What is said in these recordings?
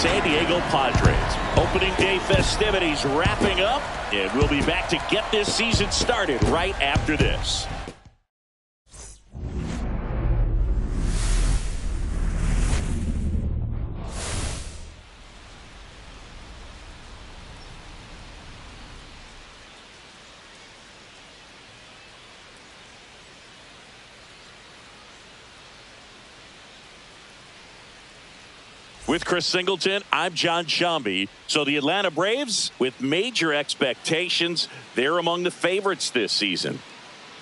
San Diego Padres. Opening day festivities wrapping up, and we'll be back to get this season started right after this. With Chris Singleton, I'm John Shambi. So the Atlanta Braves, with major expectations, they're among the favorites this season.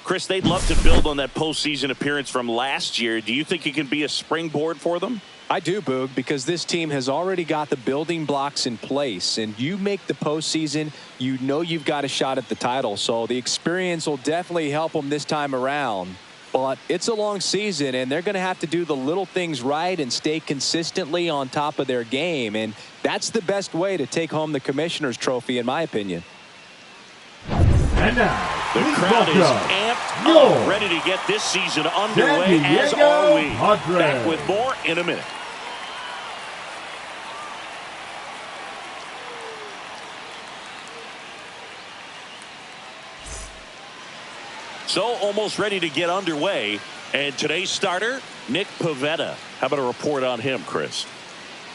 Chris, they'd love to build on that postseason appearance from last year. Do you think it can be a springboard for them? I do, Boog, because this team has already got the building blocks in place, and you make the postseason, you know you've got a shot at the title. So the experience will definitely help them this time around. But it's a long season, and they're going to have to do the little things right and stay consistently on top of their game. And that's the best way to take home the Commissioner's Trophy, in my opinion. And now, the crowd is amped up, ready to get this season underway, as are we. Back with more in a minute. So almost ready to get underway. And today's starter, Nick Pivetta. How about a report on him, Chris?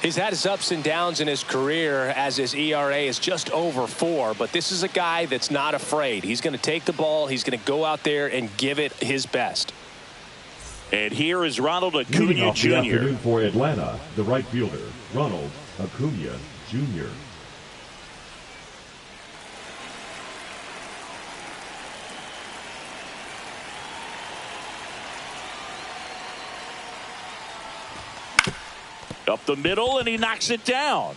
He's had his ups and downs in his career as his ERA is just over 4. But this is a guy that's not afraid. He's going to take the ball. He's going to go out there and give it his best. And here is Ronald Acuna Jr. For Atlanta, the right fielder, Ronald Acuna Jr. Up the middle, and he knocks it down.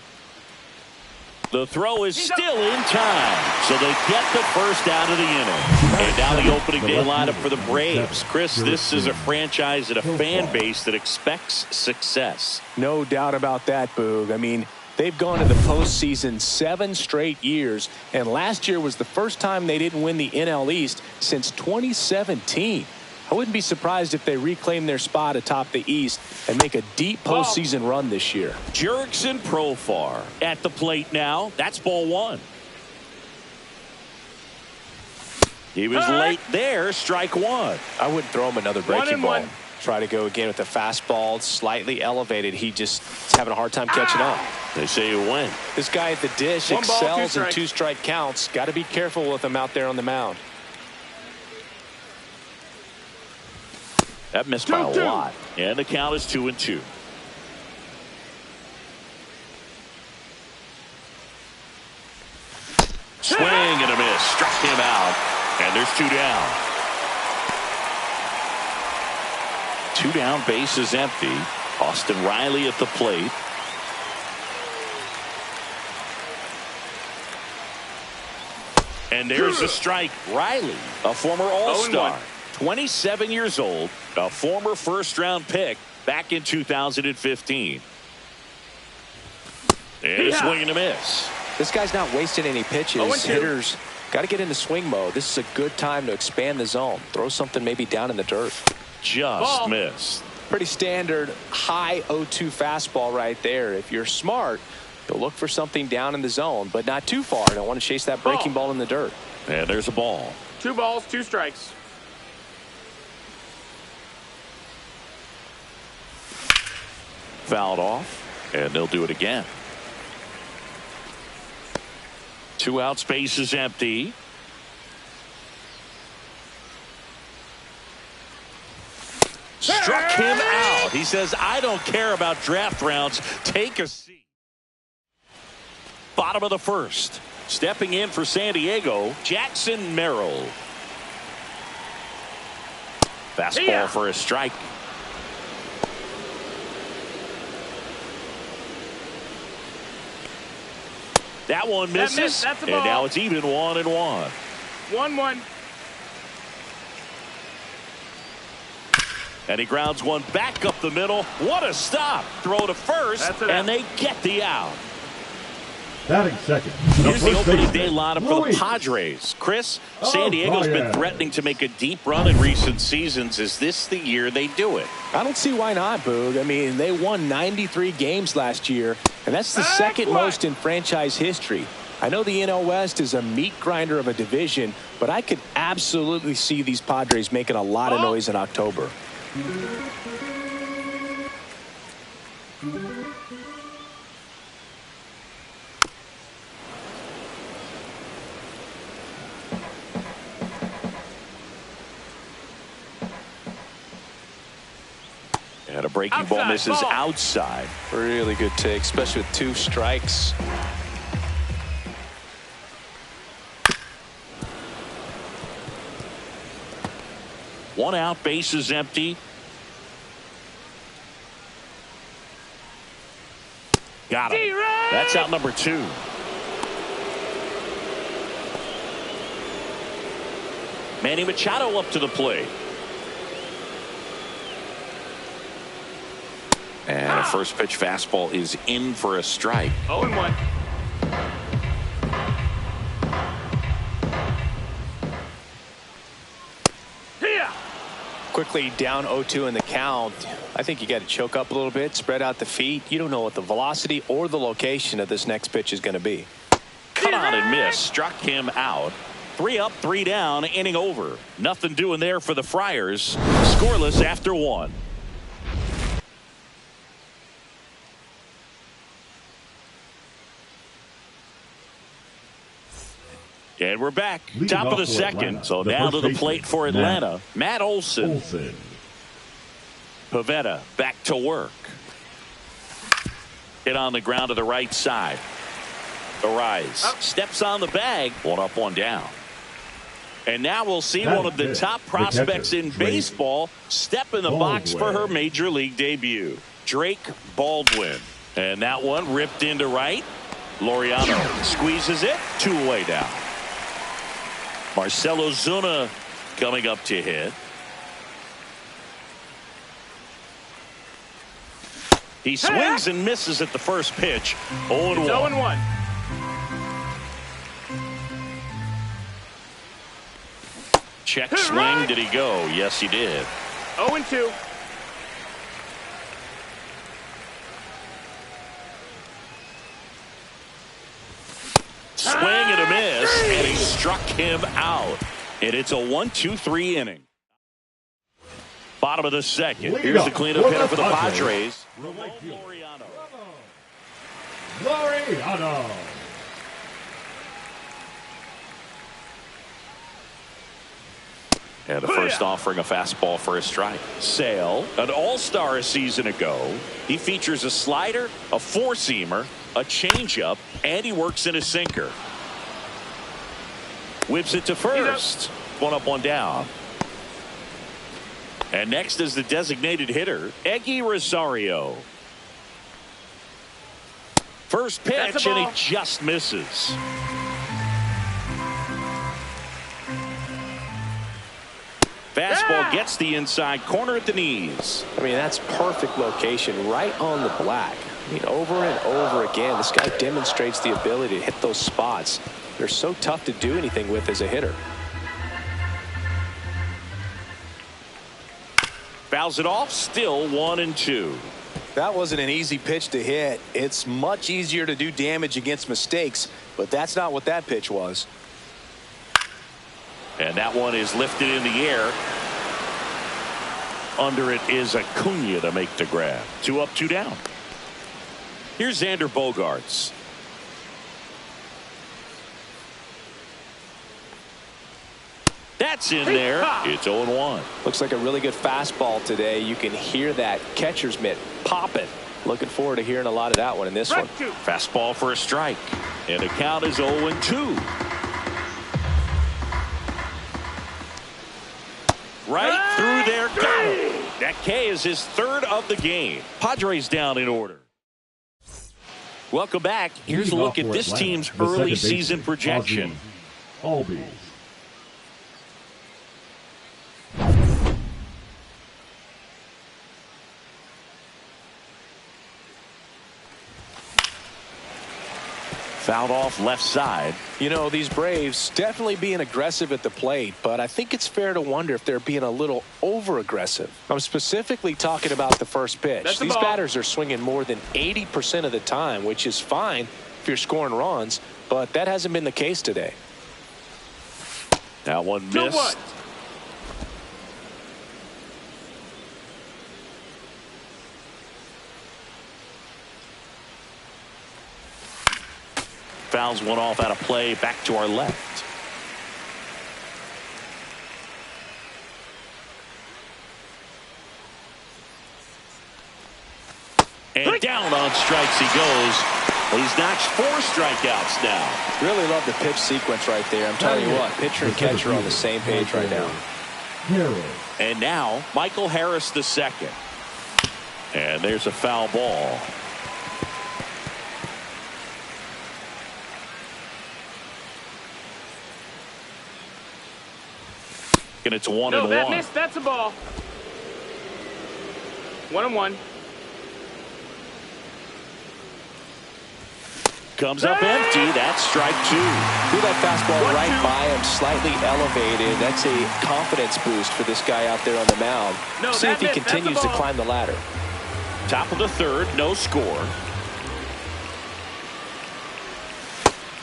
The throw is still in time, so they get the first out of the inning. And now the opening day lineup for the Braves. Chris, this is a franchise and a fan base that expects success. No doubt about that, Boog. I mean, they've gone to the postseason 7 straight years, and last year was the first time they didn't win the NL East since 2017. I wouldn't be surprised if they reclaim their spot atop the East and make a deep postseason run this year. Jurickson Profar at the plate now. That's ball 1. He was late there. Strike 1. I wouldn't throw him another breaking ball. Try to go again with the fastball slightly elevated. He just is having a hard time catching up. They say you win. This guy at the dish excels in 2-strike counts. Got to be careful with him out there on the mound. That missed by a lot. And the count is 2-2. Swing and a miss. Struck him out. And there's 2 down. 2 down, base is empty. Austin Riley at the plate. And there's a strike. Riley, a former All-Star. 27 years old, a former first-round pick back in 2015. And a swing and a miss. This guy's not wasting any pitches. Hitters got to get into swing mode. This is a good time to expand the zone. Throw something maybe down in the dirt. Just missed. Pretty standard high 0-2 fastball right there. If you're smart, you'll look for something down in the zone, but not too far. Don't want to chase that breaking ball in the dirt. And there's a ball. 2 balls, 2 strikes. Fouled off, and they'll do it again. 2 out, space is empty. Struck him out. He says, I don't care about draft rounds. Take a seat. Bottom of the first. Stepping in for San Diego, Jackson Merrill. Fastball for a strike. That one misses, That's a and ball. now it's even 1-1. 1-1. And he grounds one back up the middle. What a stop. Throw to first, and they get the out. Batting second. Here's the first opening baseman, day lineup for the Luis. Padres. Chris, San Diego's been threatening to make a deep run in recent seasons. Is this the year they do it? I don't see why not, Boog. I mean, they won 93 games last year, and that's the second most in franchise history. I know the NL West is a meat grinder of a division, but I could absolutely see these Padres making a lot of noise in October. And a breaking ball misses outside. Really good take, especially with 2 strikes. One out, base is empty. Got him. That's out number 2. Manny Machado up to the plate. And a first pitch fastball is in for a strike. 0-1. Quickly down 0-2 in the count. I think you got to choke up a little bit, spread out the feet. You don't know what the velocity or the location of this next pitch is going to be. Cut on and miss. Struck him out. 3 up, 3 down, inning over. Nothing doing there for the Friars. Scoreless after 1. And we're back. Leading Top of the off for second. Atlanta, So the now first to the plate for baseman, Atlanta. Matt Olson. Pivetta back to work. Hit on the ground to the right side. The rise. Steps on the bag. 1 up, 1 down. And now we'll see one of the top prospects in baseball step in the box for her major league debut. Drake Baldwin. And that one ripped into right. Laureano squeezes it. 2 away down. Marcelo Zuna coming up to hit. He swings and misses at the first pitch. 0-1. 0-1. Check swing. Did he go? Yes, he did. 0-2. Swing and a miss, and he struck him out. And it's a 1-2-3 inning. Bottom of the second. Here's the cleanup hitter for the Padres. Laureano. And the first offering a fastball for a strike. Sale, an all-star a season ago. He features a slider, a four-seamer, a changeup, and he works in a sinker. Whips it to first. 1 up, 1 down. And next is the designated hitter, Eggy Rosario. First pitch, and he just misses. Fastball gets the inside corner at the knees. I mean, that's perfect location right on the black. I mean, over and over again, this guy demonstrates the ability to hit those spots. They're so tough to do anything with as a hitter. Fouls it off, still 1-2. That wasn't an easy pitch to hit. It's much easier to do damage against mistakes, but that's not what that pitch was. And that one is lifted in the air. Under it is Acuna to make the grab. 2 up, 2 down. Here's Xander Bogaerts. That's in there. It's 0-1. Looks like a really good fastball today. You can hear that catcher's mitt popping. Looking forward to hearing a lot of that one in this one. Fastball for a strike. And the count is 0-2. Right through there. Got him. That K is his 3rd of the game. Padres down in order. Welcome back. Here's a look at this team's early season projection. Albies. Fouled off left side. You know, these Braves definitely being aggressive at the plate, but I think it's fair to wonder if they're being a little over-aggressive. I'm specifically talking about the first pitch. These batters are swinging more than 80% of the time, which is fine if you're scoring runs, but that hasn't been the case today. That one missed. Fouls one off out of play, back to our left. And down on strikes he goes. He's notched 4 strikeouts now. Really love the pitch sequence right there. I'm telling you what, pitcher and catcher are on the same page right now. And now Michael Harris the second. And there's a foul ball. And it's 1-1. No, that missed. That's a ball. 1-1. Comes up empty. That's strike 2. Threw that fastball right by him, slightly elevated. That's a confidence boost for this guy out there on the mound. No, see if he continues to climb the ladder. Top of the third, no score.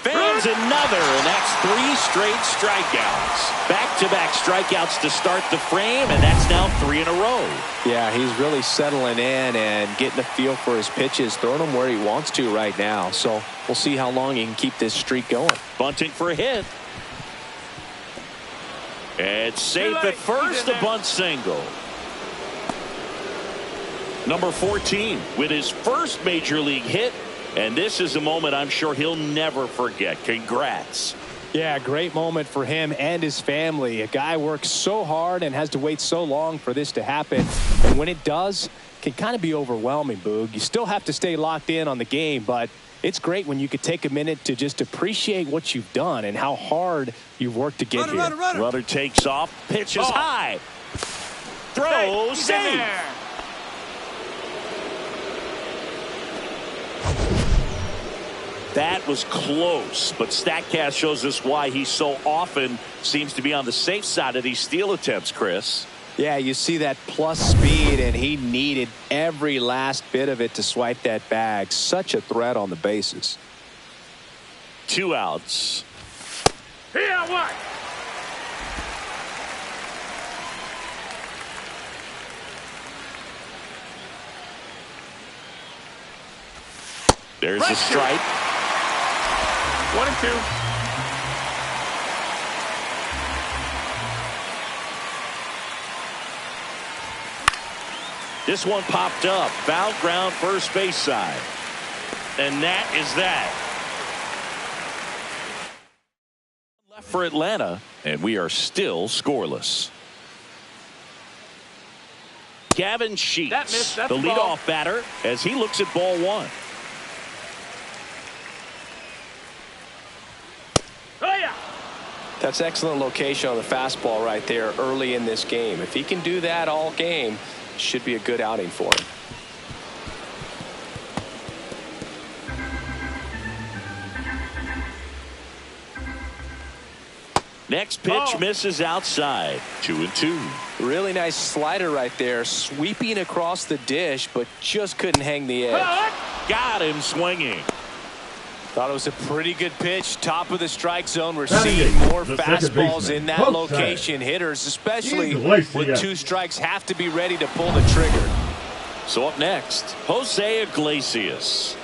Fans another, and that's 3 straight strikeouts. Back-to-back strikeouts to start the frame, and that's now 3 in a row. Yeah, he's really settling in and getting a feel for his pitches, throwing them where he wants to right now. So we'll see how long he can keep this streak going. Bunting for a hit. It's safe at first, a bunt single. Number 14 with his first major league hit. And this is a moment I'm sure he'll never forget. Congrats. Yeah, great moment for him and his family. A guy works so hard and has to wait so long for this to happen. And when it does, it can kind of be overwhelming, Boog. You still have to stay locked in on the game, but it's great when you could take a minute to just appreciate what you've done and how hard you've worked to get here. Runner takes off, pitches high. Throw, save. That was close, but StatCast shows us why he so often seems to be on the safe side of these steal attempts, Chris. Yeah, you see that plus speed, and he needed every last bit of it to swipe that bag. Such a threat on the bases. 2 outs. Here, what? There's a strike. 1-2. This one popped up. Foul ground, first base side. And that is that. Left for Atlanta, and we are still scoreless. Gavin Sheets, the leadoff batter, as he looks at ball 1. That's excellent location on the fastball right there early in this game. If he can do that all game, should be a good outing for him. Next pitch misses outside. 2-2. Really nice slider right there, sweeping across the dish, but just couldn't hang the edge. Got him swinging. Thought it was a pretty good pitch. Top of the strike zone. We're seeing more fastballs in that location. Hitters, especially with 2 strikes, have to be ready to pull the trigger. So up next, Jose Iglesias.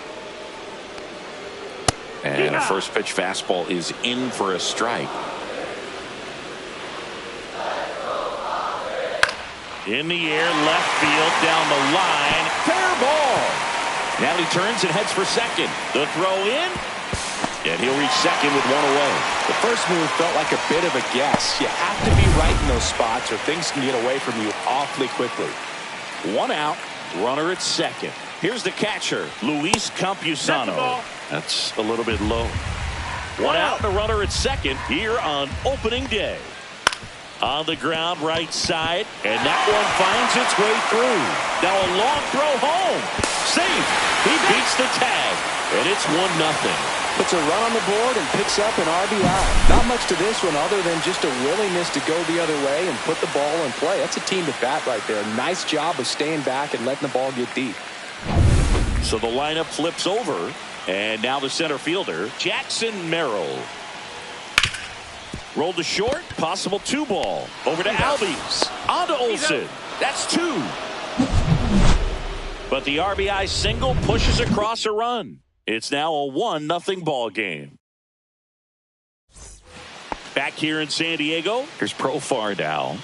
And a first pitch fastball is in for a strike. In the air, left field, down the line. Fair ball. Now he turns and heads for second. The throw in, and he'll reach second with 1 away. The first move felt like a bit of a guess. You have to be right in those spots or things can get away from you awfully quickly. 1 out, runner at second. Here's the catcher, Luis Campusano. That's a little bit low. 1 out, the runner at second here on opening day. On the ground, right side. And that one finds its way through. Now a long throw home. Safe. He beats the tag. And it's 1-0. Puts a run on the board and picks up an RBI. Not much to this one other than just a willingness to go the other way and put the ball in play. That's a team at bat right there. Nice job of staying back and letting the ball get deep. So the lineup flips over. And now the center fielder, Jackson Merrill. Rolled to short. Possible 2-ball. Over to Albies. On to Olsen. That's 2. But the RBI single pushes across a run. It's now a 1-0 ball game. Back here in San Diego, here's Profar now.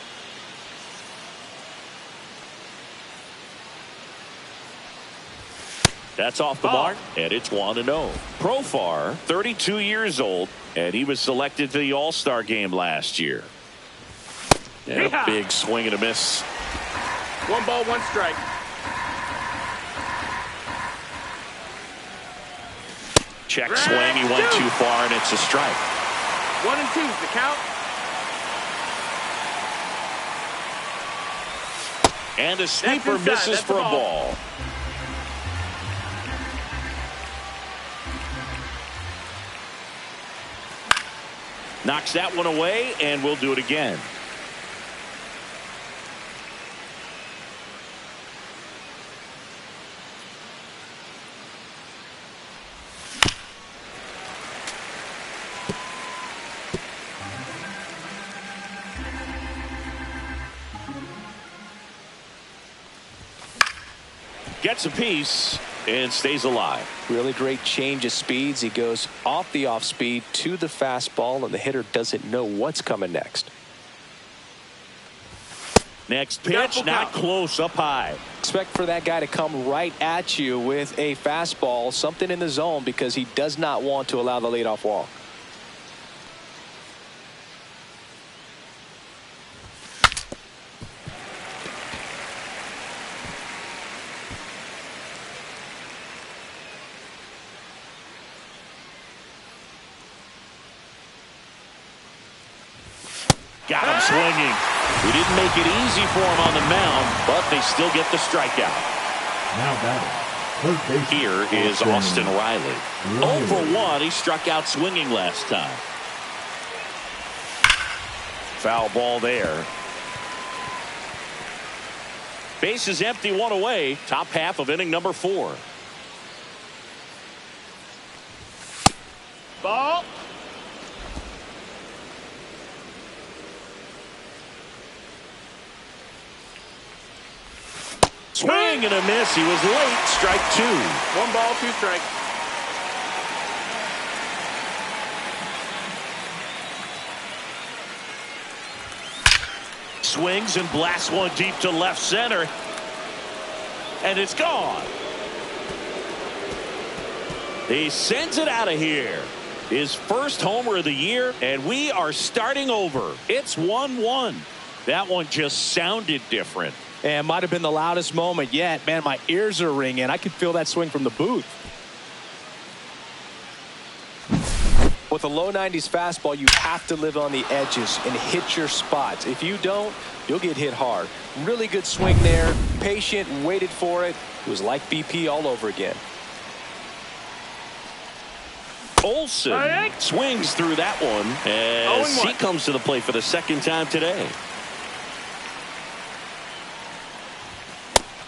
That's off the mark, and it's 1-0. Profar, 32 years old, and he was selected to the All-Star game last year. And a big swing and a miss. 1 ball, 1 strike. Check swing. He went too far, and it's a strike. 1 and 2's the count. And a sweeper misses for a ball. Knocks that one away, and we'll do it again. Gets a piece and stays alive. Really great change of speeds. He goes off the off speed to the fastball, and the hitter doesn't know what's coming next. Next pitch, not close, up high. Expect for that guy to come right at you with a fastball, something in the zone, because he does not want to allow the leadoff walk. Got him swinging. He didn't make it easy for him on the mound, but they still get the strikeout. Now batting, third base. Here is Austin Riley. 0 for 1. He struck out swinging last time. Foul ball there. Base is empty, 1 away. Top half of inning number 4. Ball. Swing and a miss. He was late. Strike 2. 1 ball, 2 strikes. Swings and blasts one deep to left center. And it's gone. He sends it out of here. His first homer of the year, and we are starting over. It's 1-1. That one just sounded different. And might have been the loudest moment yet. Man, my ears are ringing. I could feel that swing from the booth. With a low 90s fastball, you have to live on the edges and hit your spots. If you don't, you'll get hit hard. Really good swing there. Patient, waited for it. It was like BP all over again. Olsen swings through that one as he comes to the plate for the second time today.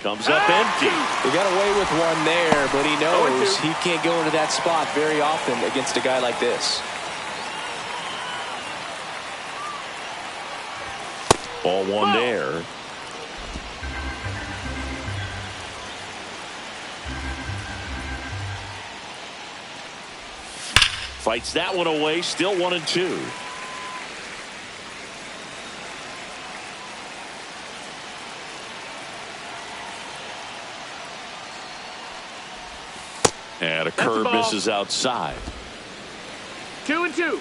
Comes up empty. He got away with one there, but he knows he can't go into that spot very often against a guy like this. Ball 1 there. Fights that one away. Still 1-2. And a curve misses outside. 2-2.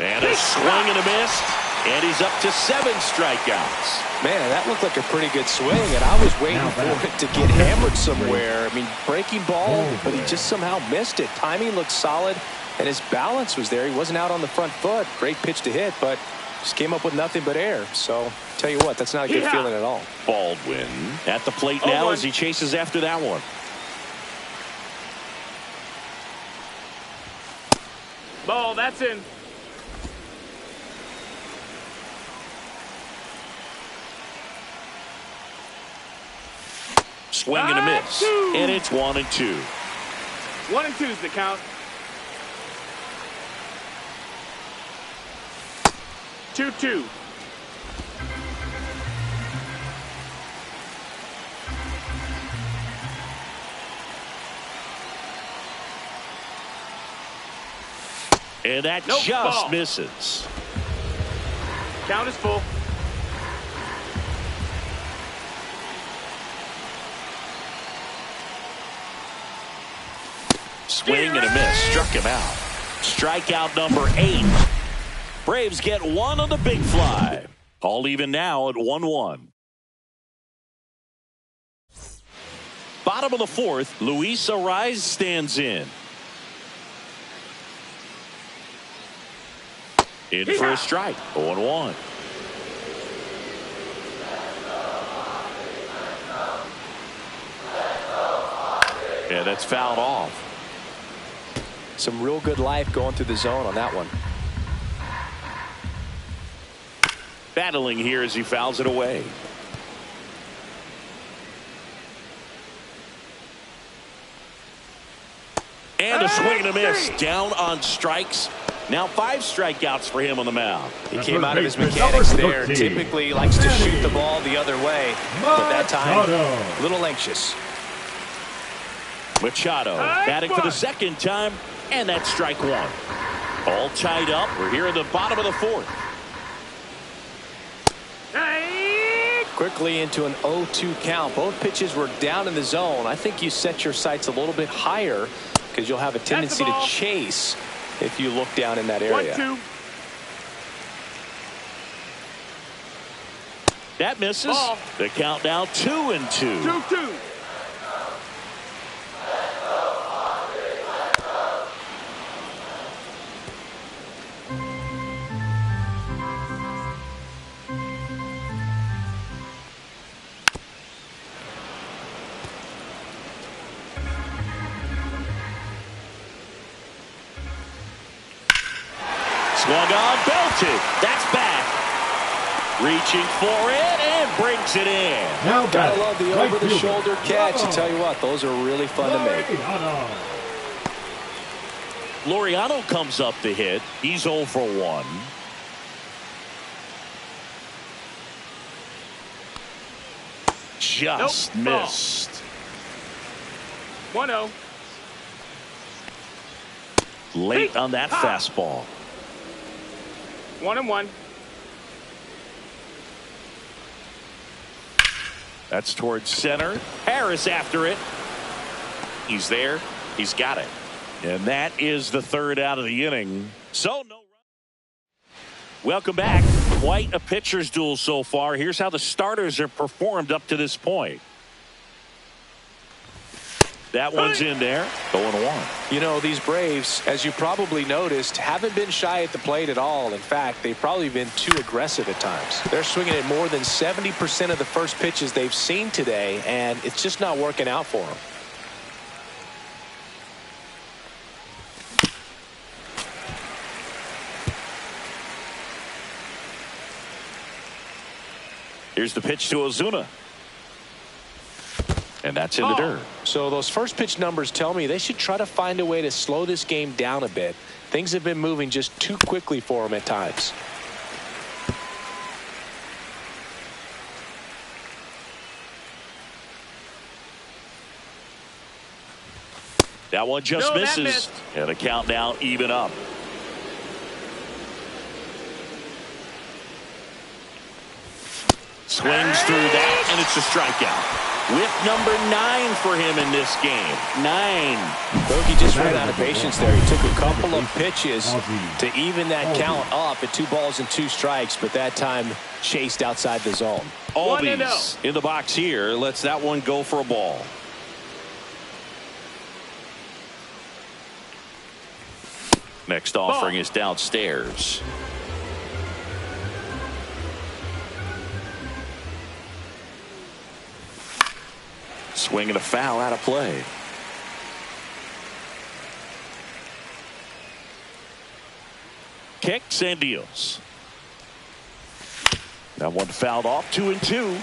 And a swing and a miss. And he's up to 7 strikeouts. Man, that looked like a pretty good swing, and I was waiting for it to get hammered somewhere. I mean, breaking ball, but he just somehow missed it. Timing looked solid. And his balance was there. He wasn't out on the front foot. Great pitch to hit, but just came up with nothing but air. So, tell you what, that's not a good feeling at all. Baldwin at the plate now as he chases after that one. Ball, that's in. Swing and a miss. And it's 1-2. 1-2's the count. 2-2. And that just ball. misses. Count is full. Swing and a miss. Struck him out. Strikeout number 8. Braves get one on the big fly. All even now at 1-1. Bottom of the 4th, Luis Ariz stands in. In for a strike. 0-1. And that's fouled off. Some real good life going through the zone on that one. Battling here as he fouls it away. And a swing and a miss. Down on strikes. Now 5 strikeouts for him on the mound. He came out of his mechanics there. Typically likes to shoot the ball the other way, but that time a little anxious. Machado batting for the second time, and that's strike 1. All tied up. We're here at the bottom of the 4th. Quickly into an 0-2 count. Both pitches were down in the zone. I think you set your sights a little bit higher because you'll have a tendency to chase if you look down in that area. 1-2. That misses. Ball. The count now 2-2. 2-2. Swung on, belted. That's back. Reaching for it and brings it in. Now Gotta love the right over-the-shoulder fielder. catch. I tell you what, those are really fun to make. Laureano comes up to hit. He's 0 for 1. Just missed. 1-0. Late on that fastball. 1-1. That's towards center. Harris after it. He's there. He's got it. And that is the 3rd out of the inning. So no run. Welcome back. Quite a pitcher's duel so far. Here's how the starters have performed up to this point. That one's in there. 0-1. You know, these Braves, as you probably noticed, haven't been shy at the plate at all. In fact, they've probably been too aggressive at times. They're swinging at more than 70% of the first pitches they've seen today, and it's just not working out for them. Here's the pitch to Ozuna. And that's in the dirt. So those first pitch numbers tell me they should try to find a way to slow this game down a bit. Things have been moving just too quickly for them at times. That one just misses. missed. And the count now even up. Swings through that, and it's a strikeout. Whip number 9 for him in this game. 9. Bogey just ran out of patience there. He took a couple of pitches to even that count up at 2 balls and 2 strikes, but that time chased outside the zone. Albies in the box here. Lets that one go for a ball. Next offering is downstairs. Swing and a foul out of play. Kicks and deals. That one fouled off. 2-2.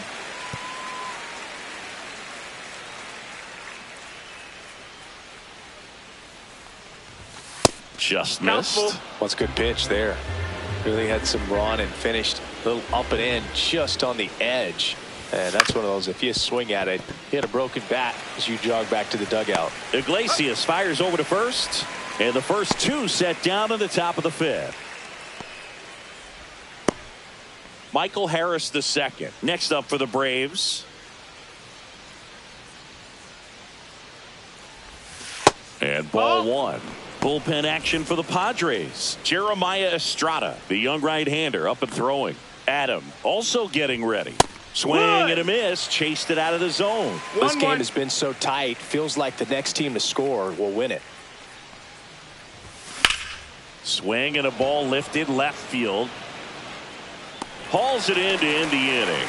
Just missed. What's a good pitch there. Really had some run and finished a little up and in just on the edge. And that's one of those, if you swing at it, hit a broken bat as you jog back to the dugout. Iglesias fires over to first. And the first two set down in the top of the fifth. Michael Harris the second. Next up for the Braves. And ball one. Bullpen action for the Padres. Jeremiah Estrada, the young right-hander, up and throwing. Adam also getting ready. Swing and a miss. Chased it out of the zone. This game has been so tight. Feels like the next team to score will win it. Swing and a ball lifted left field. Hauls it in to end the inning.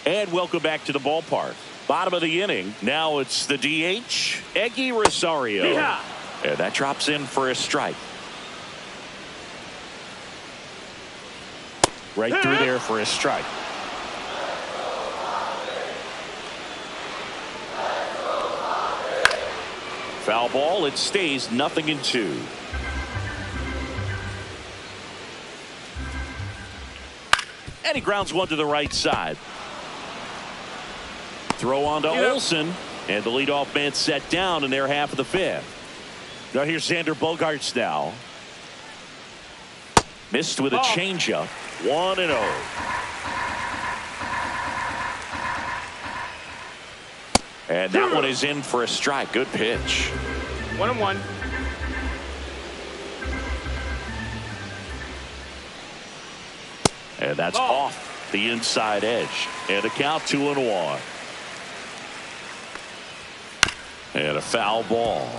And welcome back to the ballpark. Bottom of the inning. Now it's the DH, Eggy Rosario. Yeah. And that drops in for a strike. Right through there for a strike. Foul ball. It stays 0-2. And he grounds one to the right side. Throw on to Olsen. And the leadoff man set down in their half of the fifth. Now here's Xander Bogaerts now. Missed with a changeup. 1-0. And that one is in for a strike. Good pitch. 1-1. And that's off the inside edge. And a count 2-1. And a foul ball.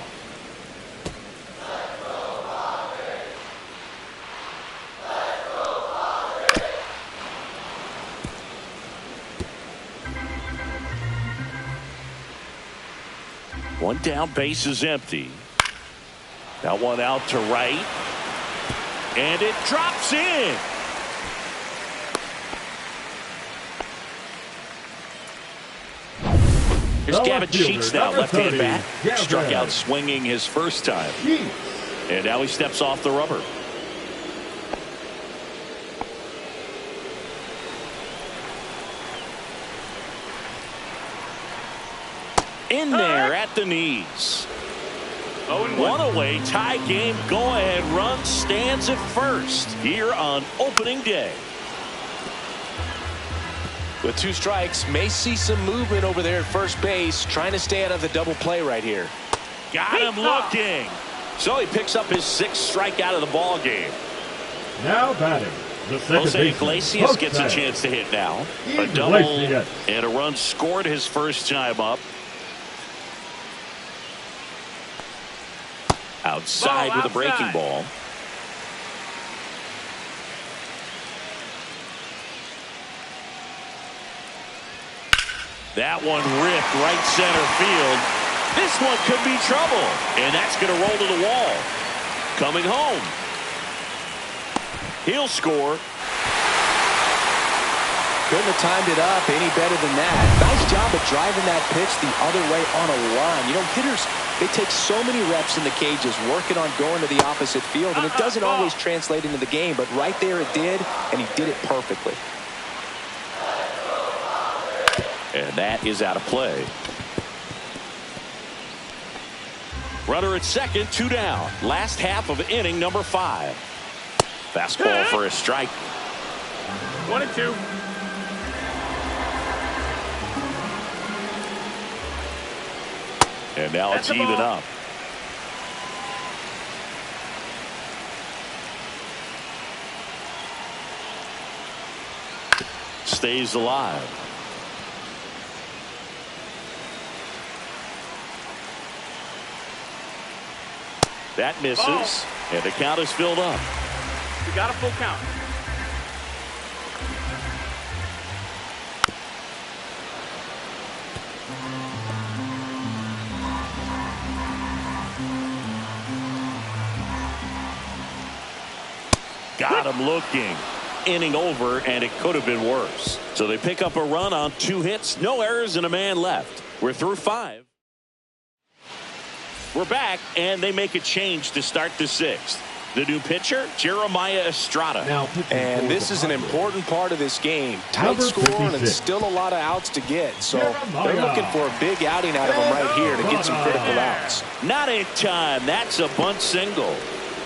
One down, base is empty. That one out to right. And it drops in. Here's Gavin Sheets now, left-hand bat. Struck out swinging his first time. And now he steps off the rubber. In there at the knees. 1 away, tie game, go-ahead run stands at first here on opening day. With 2 strikes, may see some movement over there at first base, trying to stay out of the double play right here. Got him looking. So he picks up his 6th strikeout of the ball game. Now batting, the second Jose baseman, Iglesias gets a chance to hit now. A double and a run scored his first time up. Outside with a breaking ball. That one ripped right center field. This one could be trouble. And that's going to roll to the wall. Coming home. He'll score. Couldn't have timed it up any better than that. Nice job of driving that pitch the other way on a line. You know, hitters, they take so many reps in the cages working on going to the opposite field, and it doesn't always translate into the game, but right there it did, and he did it perfectly. And that is out of play. Runner at second, 2 down. Last half of inning number 5. Fastball for a strike. 1-2. And now it's even up. Stays alive. That misses, and the count is filled up. We got a full count. Got him looking. Inning over, and it could have been worse. So they pick up a run on 2 hits, no errors, and a man left. We're through 5. We're back, and they make a change to start the 6th. The new pitcher, Jeremiah Estrada. And this is an important part of this game. Tight score, and it's still a lot of outs to get. So they're looking for a big outing out of him right here to get some critical outs. Not in time. That's a bunt single.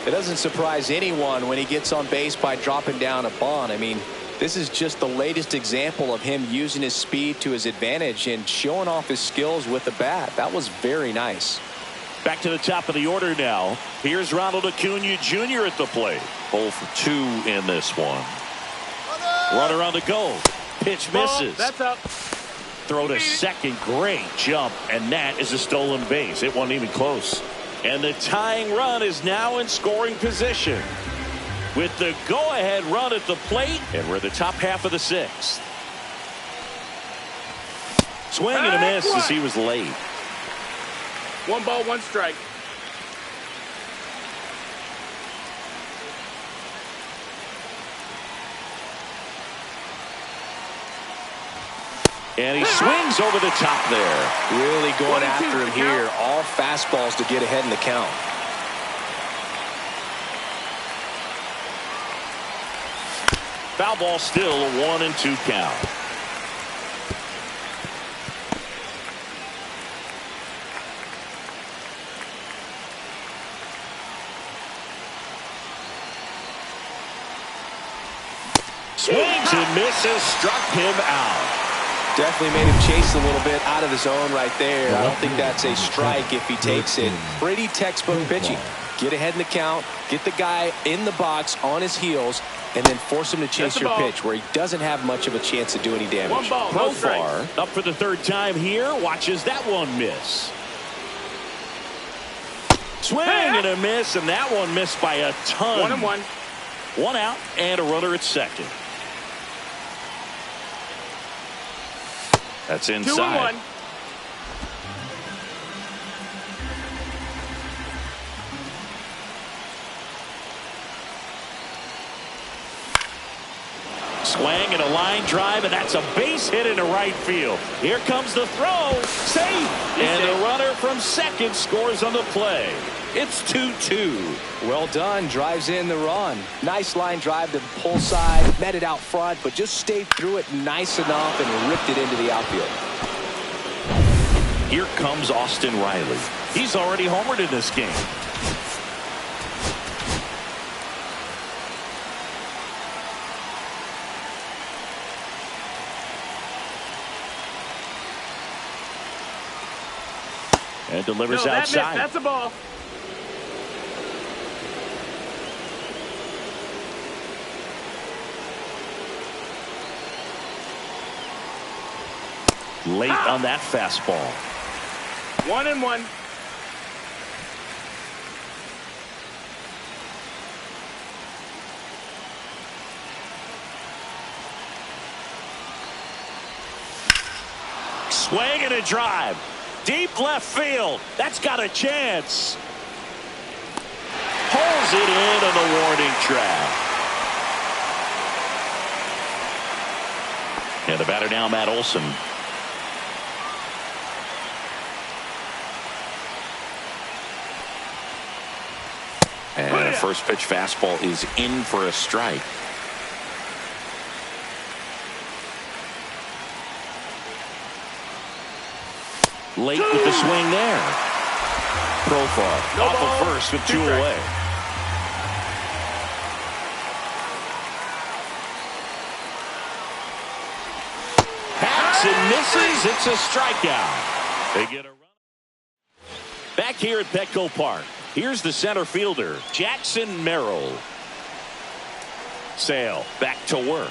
It doesn't surprise anyone when he gets on base by dropping down a bunt. I mean, this is just the latest example of him using his speed to his advantage and showing off his skills with the bat. That was very nice. Back to the top of the order now. Here's Ronald Acuna Jr. at the plate. 0 for 2 in this one. Runner on the go. Pitch misses. That's up. Throw to second. Great jump. And that is a stolen base. It wasn't even close. And the tying run is now in scoring position. With the go-ahead run at the plate. And we're at the top half of the 6th. Swing and a miss as he was late. 1 ball, 1 strike. And he swings over the top there. Really going after him here. All fastballs to get ahead in the count. Foul ball, still a 1-2 count. Swings and misses, struck him out. Definitely made him chase a little bit out of the zone right there. I don't think that's a strike if he takes it. Pretty textbook pitching. Get ahead in the count, get the guy in the box on his heels, and then force him to chase your pitch where he doesn't have much of a chance to do any damage. 1 ball, no strike. Up for the 3rd time here. Watches that one miss. Swing and a miss, and that one missed by a ton. 1-1. 1 out and a runner at second. That's inside. 2-1. Swing and a line drive, and that's a base hit into right field. Here comes the throw. Safe. And the runner from second scores on the play. It's 2-2. Well done. Drives in the run. Nice line drive to the pull side. Met it out front, but just stayed through it nice enough and ripped it into the outfield. Here comes Austin Riley. He's already homered in this game. And delivers outside. That's a ball. Late on that fastball. 1-1. Swing and a drive. Deep left field. That's got a chance. Pulls it in on the warning track. And the batter now, Matt Olson. And a first pitch fastball is in for a strike. Late with the swing there. Profar off of first with 2 away. Hacks and misses. It's a strikeout. They get a run. Back here at Petco Park. Here's the center fielder, Jackson Merrill. Sale back to work.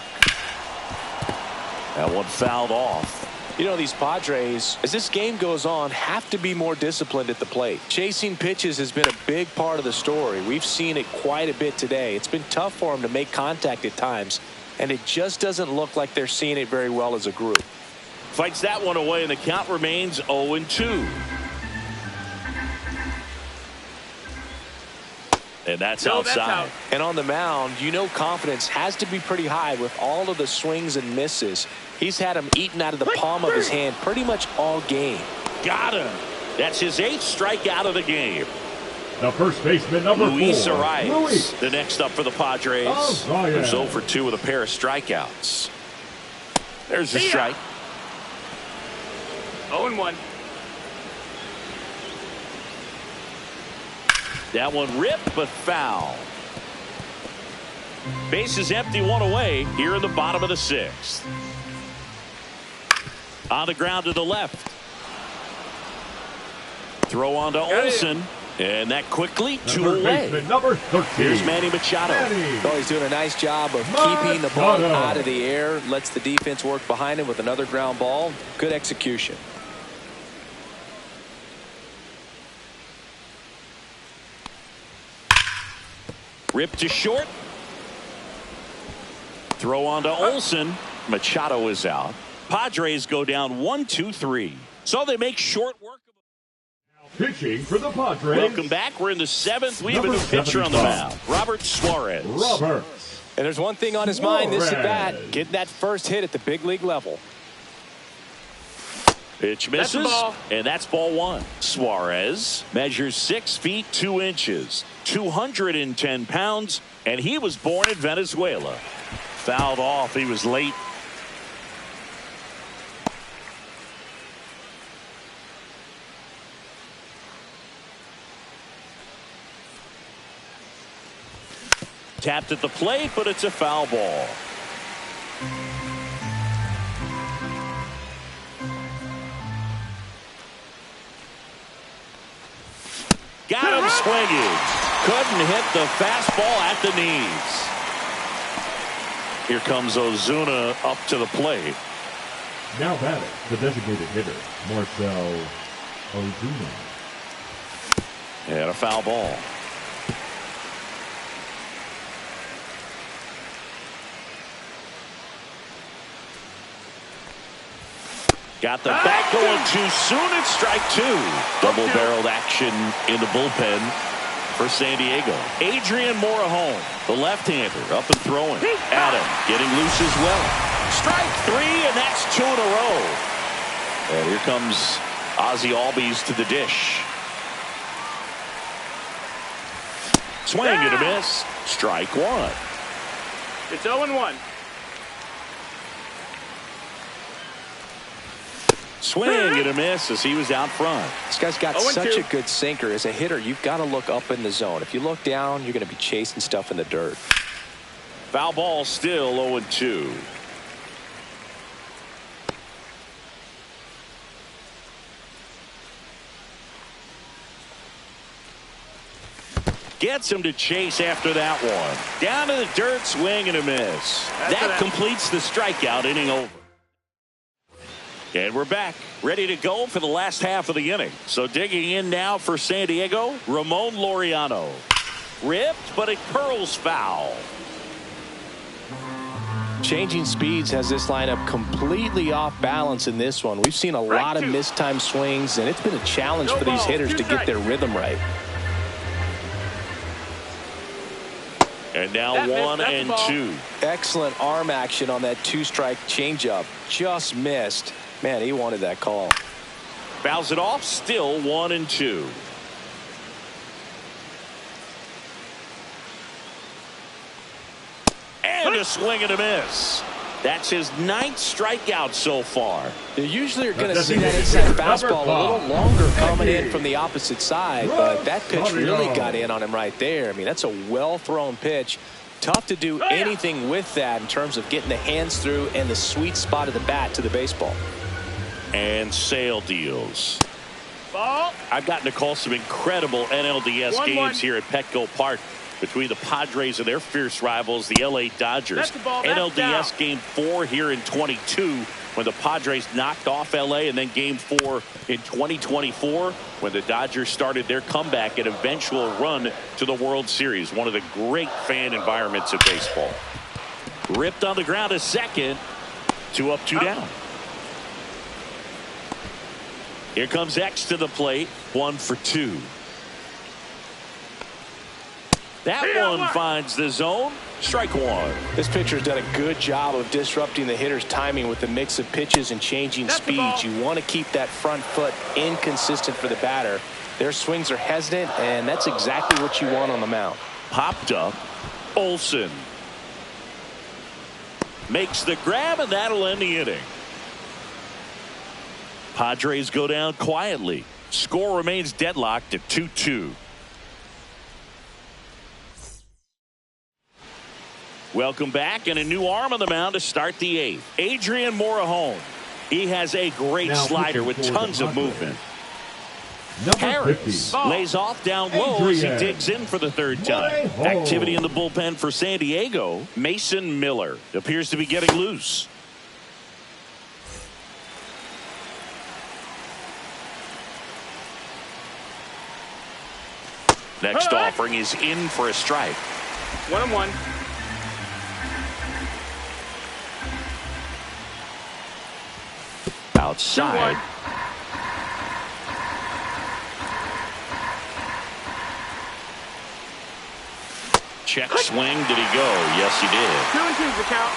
That one fouled off. You know, these Padres, as this game goes on, have to be more disciplined at the plate. Chasing pitches has been a big part of the story. We've seen it quite a bit today. It's been tough for them to make contact at times, and it just doesn't look like they're seeing it very well as a group. Fights that one away, and the count remains 0-2. And that's outside. And on the mound, you know confidence has to be pretty high with all of the swings and misses. He's had them eaten out of the palm of his hand pretty much all game. Got him. That's his 8th strikeout of the game. The first baseman, number 4. Luis Arias, the next up for the Padres. Who's 0 for 2 with a pair of strikeouts. There's the strike. 0-1. That one ripped, but foul. Base is empty, 1 away here in the bottom of the 6th. On the ground to the left. Throw on to Olsen. And that quickly 2 away. Number 13. Here's Manny Machado. Oh, he's doing a nice job of keeping the ball out of the air. Lets the defense work behind him with another ground ball. Good execution. Ripped to short. Throw on to Olsen. Machado is out. Padres go down 1-2-3. So they make short work. Pitching for the Padres. Welcome back. We're in the 7th. We have a new pitcher on the mound. Robert Suarez. And there's one thing on his mind this at bat. Getting that first hit at the big league level. Pitch misses. And that's ball 1. Suarez measures 6 feet 2 inches. 210 pounds. And he was born in Venezuela. Fouled off. He was late. Tapped at the plate, but it's a foul ball. Got him swinging. Couldn't hit the fastball at the knees. Here comes Ozuna up to the plate. Now batting, the designated hitter, Marcell Ozuna. And a foul ball. Got the bat going too soon. It's strike 2. Double-barreled action in the bullpen for San Diego. Adrian Morejon, the left-hander, up and throwing. Adam getting loose as well. Strike 3, and that's 2 in a row. And here comes Ozzie Albies to the dish. Swing and a miss. Strike 1. It's 0-1. Swing and a miss as he was out front. This guy's got such a good sinker. As a hitter, you've got to look up in the zone. If you look down, you're going to be chasing stuff in the dirt. Foul ball, still 0-2. Gets him to chase after that one. Down to the dirt, swing and a miss. That completes the strikeout, inning over. And we're back, ready to go for the last half of the inning. So digging in now for San Diego, Ramon Laureano. Ripped, but it curls foul. Changing speeds has this lineup completely off balance in this one. We've seen a lot of mistimed swings, and it's been a challenge for these hitters to get their rhythm right. And now 1-2. Excellent arm action on that 2-strike changeup. Just missed. Man, he wanted that call. Fouls it off, still 1-2. And a swing and a miss. That's his 9th strikeout so far. You usually are going to see that inside fastball a little longer coming in from the opposite side, but that pitch really got in on him right there. I mean, that's a well-thrown pitch. Tough to do anything with that in terms of getting the hands through and the sweet spot of the bat to the baseball. And Sale deals. Ball. I've gotten to call some incredible NLDS games here at Petco Park. between the Padres and their fierce rivals, the LA Dodgers. That's the ball. NLDS That's down. Game 4 here in 22 when the Padres knocked off LA, and then Game 4 in 2024 when the Dodgers started their comeback and eventual run to the World Series. One of the great fan environments of baseball. Ripped on the ground a second. 2 up, 2 down. Here comes X to the plate. 1 for 2. That one finds the zone. Strike 1. This pitcher's done a good job of disrupting the hitter's timing with the mix of pitches and changing speeds. You want to keep that front foot inconsistent for the batter. Their swings are hesitant, and that's exactly what you want on the mound. Popped up. Olsen makes the grab, and that'll end the inning. Padres go down quietly. Score remains deadlocked at 2-2. Welcome back, and a new arm on the mound to start the 8th. Adrian Morejon. He has a great slider with tons of movement. Harris lays off down low as he digs in for the 3rd time. Activity in the bullpen for San Diego. Mason Miller appears to be getting loose. Next offering is in for a strike. 1-1. Outside. Check swing. Did he go? Yes, he did. 2-2's the count.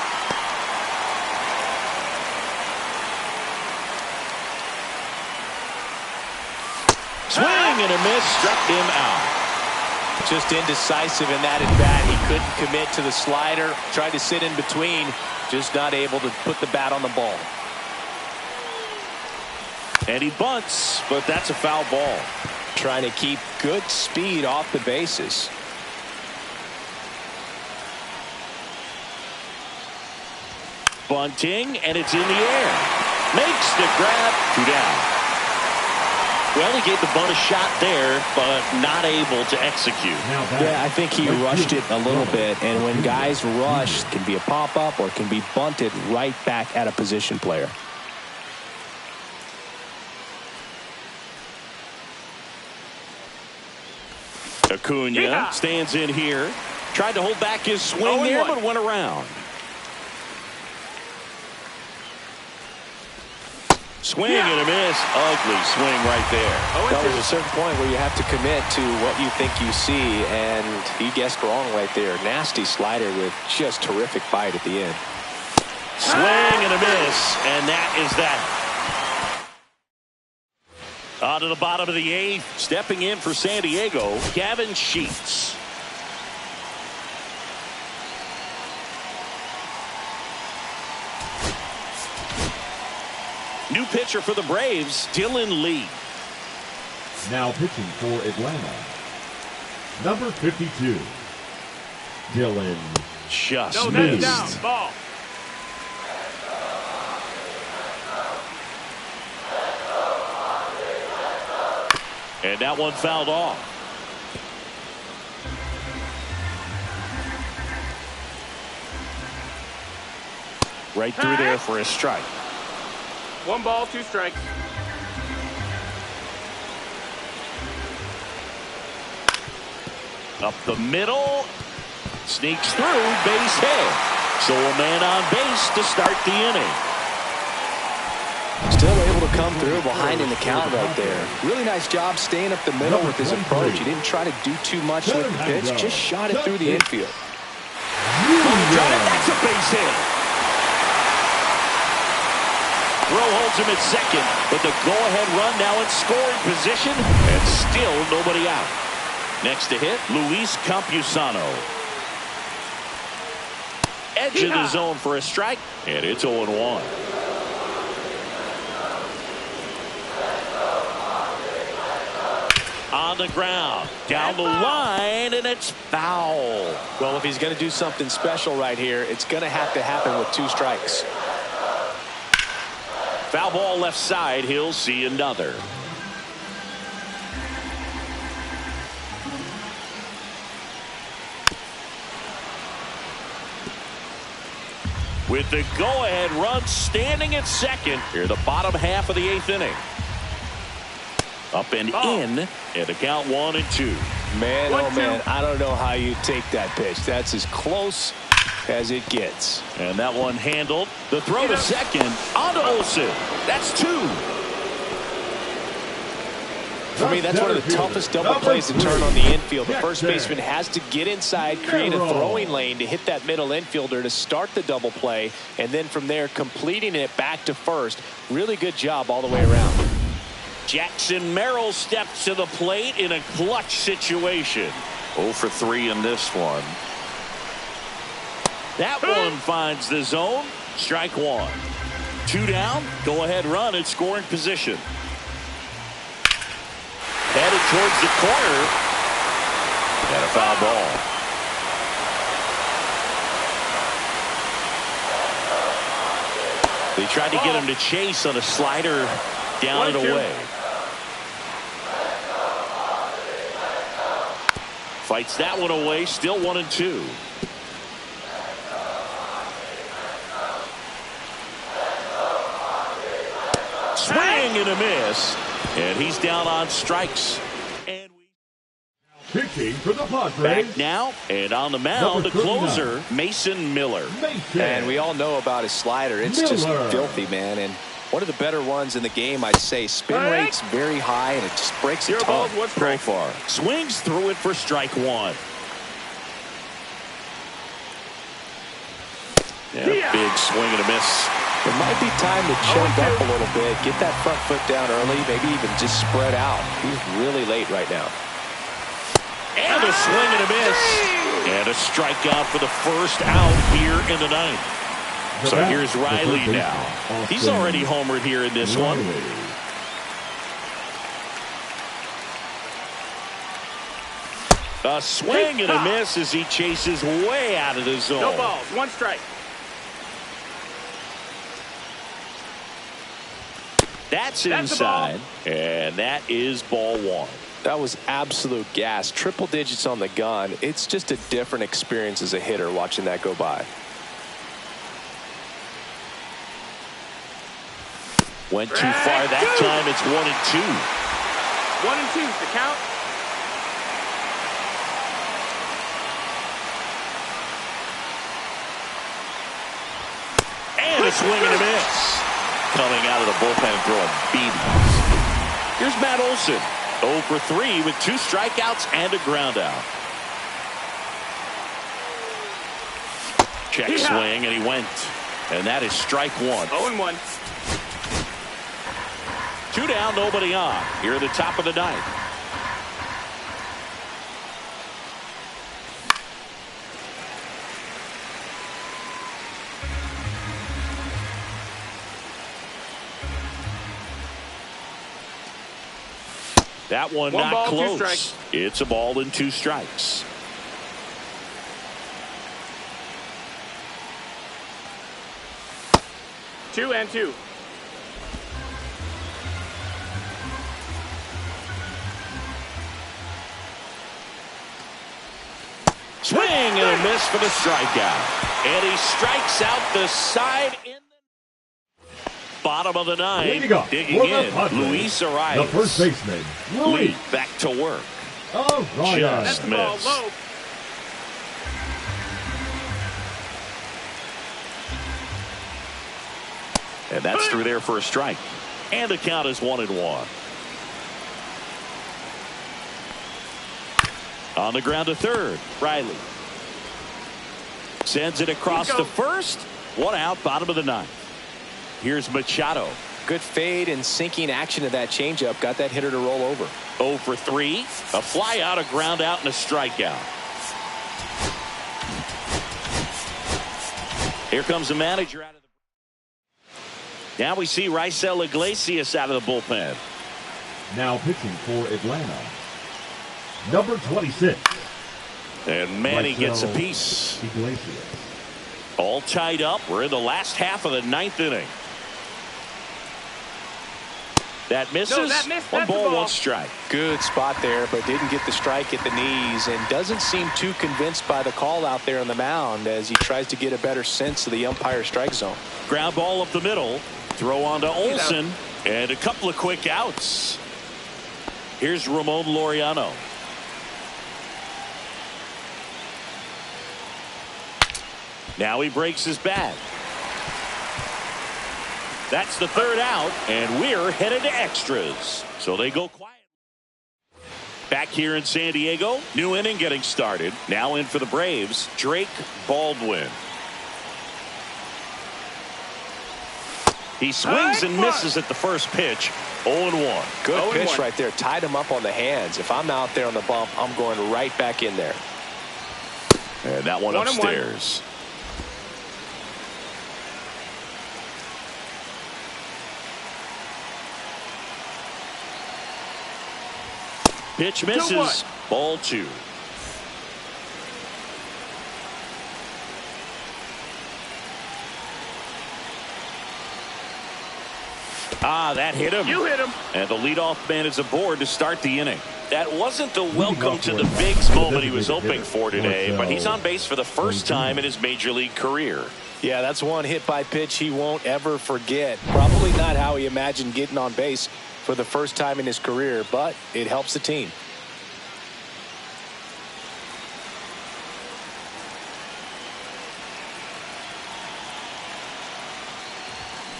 Swing and a miss. Struck him out. Just indecisive in that at bat. He couldn't commit to the slider. Tried to sit in between. Just not able to put the bat on the ball. And he bunts, but that's a foul ball. Trying to keep good speed off the bases. Bunting, and it's in the air. Makes the grab. 2 down. Well, he gave the bunt a shot there, but not able to execute. Yeah, I think he rushed it a little bit, and when guys rush, it can be a pop-up or it can be bunted right back at a position player. Acuna stands in here. Tried to hold back his swing there, but went around. Swing and a miss. Ugly swing right there. Well, there's a certain point where you have to commit to what you think you see, and he guessed wrong right there. Nasty slider with just terrific bite at the end. Swing and a miss, and that is that. On to the bottom of the 8th. Stepping in for San Diego, Gavin Sheets. New pitcher for the Braves, Dylan Lee. Now pitching for Atlanta, number 52, Dylan. Just that's missed. down. Ball. And that one fouled off. Right through there for a strike. 1 ball, 2 strikes. Up the middle. Sneaks through. Base hit. So a man on base to start the inning. Still able to come through behind in the count right there. Really nice job staying up the middle with his approach. He didn't try to do too much with the pitch. Just shot it through the infield. That's a base hit. Rowe holds him at second, but the go-ahead run now in scoring position, and still nobody out. Next to hit, Luis Campusano. Edge of the zone for a strike, and it's 0-1. On the ground, down the line, and it's foul. Well, if he's going to do something special right here, it's going to have to happen with 2 strikes. Foul ball left side. He'll see another. with the go-ahead run standing at second here the bottom half of the 8th inning. Up and in, and the count 1-2. Man, oh man, I don't know how you take that pitch. That's as close as it gets. And that one handled. The throw to second onto Olsen. That's 2. For me, that's one of the toughest double plays to turn on the infield. The first baseman has to get inside, create a throwing lane to hit that middle infielder to start the double play, and then from there completing it back to first. Really good job all the way around. Jackson Merrill steps to the plate in a clutch situation. 0 for 3 in this one. That one finds the zone. Strike 1. 2 down. Go ahead run in scoring position. Headed towards the corner. And a foul ball. They tried to get him to chase on a slider down and away. Fights that one away. Still 1-2. Swing and a miss. And he's down on strikes. And pitching for the Padres. Back now, and on the mound, the closer, Mason Miller. And we all know about his slider. It's just filthy, man. And one of the better ones in the game, I'd say. Spin rate's very high, and it just breaks a ton. Profar swings through it for strike 1. Yeah, big swing and a miss. It might be time to choke up a little bit, get that front foot down early, maybe even just spread out. He's really late right now. And a swing and a miss. And a strikeout for the first out here in the 9th. So here's Riley now. He's already homered here in this one. A swing and a miss as he chases way out of the zone. No balls, 1 strike. That's inside, and that is ball 1. That was absolute gas. Triple digits on the gun. It's just a different experience as a hitter watching that go by. Went too far that time. It's 1-2. 1-2 is the count. And a swing and a miss. Coming out of the bullpen throwing beatings. Here's Matt Olson. 0 for 3 with 2 strikeouts and a ground out. Check swing, and he went. And that is strike 1. 0-1. 2 down, nobody on. Here at the top of the 9th. That one not ball, close. 2 strikes. It's a ball and 2 strikes. Two and 2. Swing and a miss for the strikeout. And he strikes out the side in the bottom of the 9th. Digging in, Luis Arias. The first baseman, Luis. Back to work. Arias. Just missed. And that's through there for a strike. And the count is 1-1. On the ground to third, Riley. Sends it across to first. 1 out, bottom of the 9th. Here's Machado. Good fade and sinking action of that changeup. Got that hitter to roll over. 0 for 3. A fly out, a ground out, and a strikeout. Here comes the manager out of the... Now we see Raisel Iglesias out of the bullpen. Now pitching for Atlanta, number 26. And Manny gets a piece. Iglesias. All tied up. We're in the last half of the 9th inning. That misses. No, that missed. One That's the ball, ball. one strike. Good spot there, but didn't get the strike at the knees and doesn't seem too convinced by the call out there on the mound as he tries to get a better sense of the umpire strike zone. Ground ball up the middle. Throw on to Olsen. And a couple of quick outs. Here's Ramon Laureano. Now he breaks his bat. That's the third out, and we're headed to extras. So they go quiet. Back here in San Diego, new inning getting started. Now in for the Braves, Drake Baldwin. He swings and misses at the first pitch. 0-1. Good pitch right there. Tied him up on the hands. If I'm out there on the bump, I'm going right back in there. And that one upstairs. Pitch misses. Ball 2. That hit him. You hit him. And the leadoff man is aboard to start the inning. That wasn't the welcome to the bigs moment he was hoping for today, but he's on base for the first time in his major league career. Yeah, that's one hit by pitch he won't ever forget. Probably not how he imagined getting on base for the first time in his career, but it helps the team.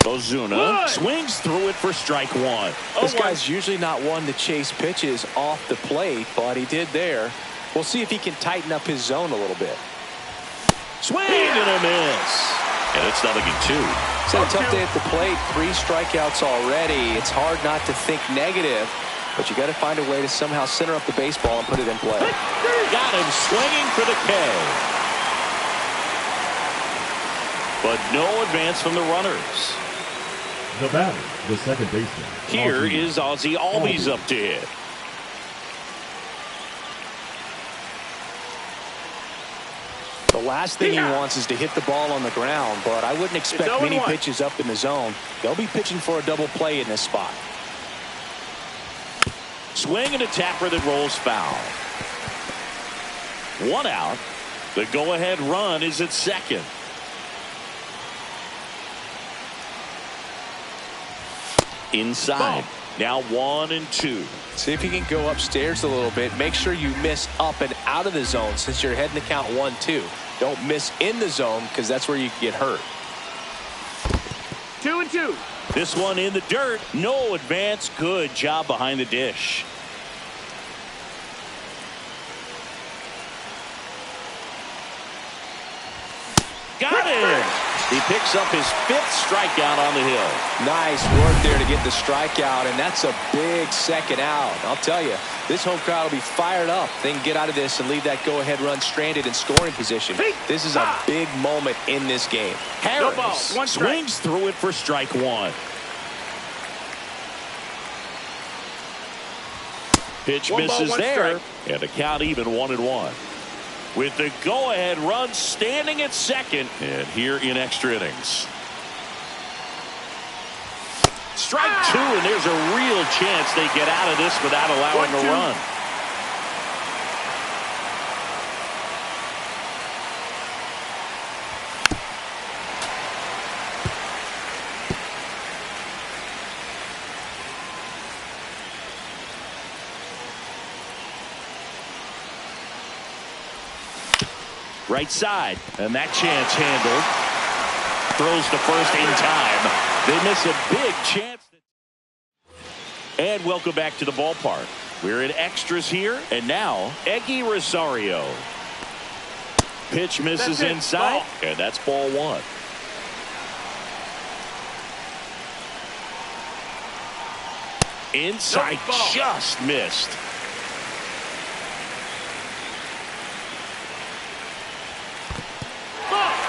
Ozuna swings through it for strike 1. This guy's usually not one to chase pitches off the plate, but he did there. We'll see if he can tighten up his zone a little bit. Swing and a miss. And it's 0-2. It's a tough day at the plate. 3 strikeouts already. It's hard not to think negative, but you got to find a way to somehow center up the baseball and put it in play. Got him swinging for the K. But no advance from the runners. The batter, the second baseman. Here is Ozzie Albies up to hit. The last thing he wants is to hit the ball on the ground, but I wouldn't expect many pitches up in the zone. They'll be pitching for a double play in this spot. Swing and a tapper that rolls foul. 1 out. The go-ahead run is at second. Inside. Now 1-2. See if you can go upstairs a little bit. Make sure you miss up and out of the zone since you're heading to count 1-2. Don't miss in the zone because that's where you can get hurt. 2-2. This one in the dirt. No advance. Good job behind the dish. Got it. He picks up his 5th strikeout on the hill. Nice work there to get the strikeout, and that's a big second out. I'll tell you, this home crowd will be fired up. They can get out of this and leave that go-ahead run stranded in scoring position. This is a big moment in this game. Harris swings through it for strike 1. Pitch misses there, and the count even 1-1. With the go-ahead run standing at second, and here in extra innings. Strike 2, and there's a real chance they get out of this without allowing a run. Right side, and that chance handled. Throws to first in time. They miss a big chance. And welcome back to the ballpark. We're in extras here, and now Eggy Rosario. Pitch misses inside, and that's ball 1. Inside, just missed.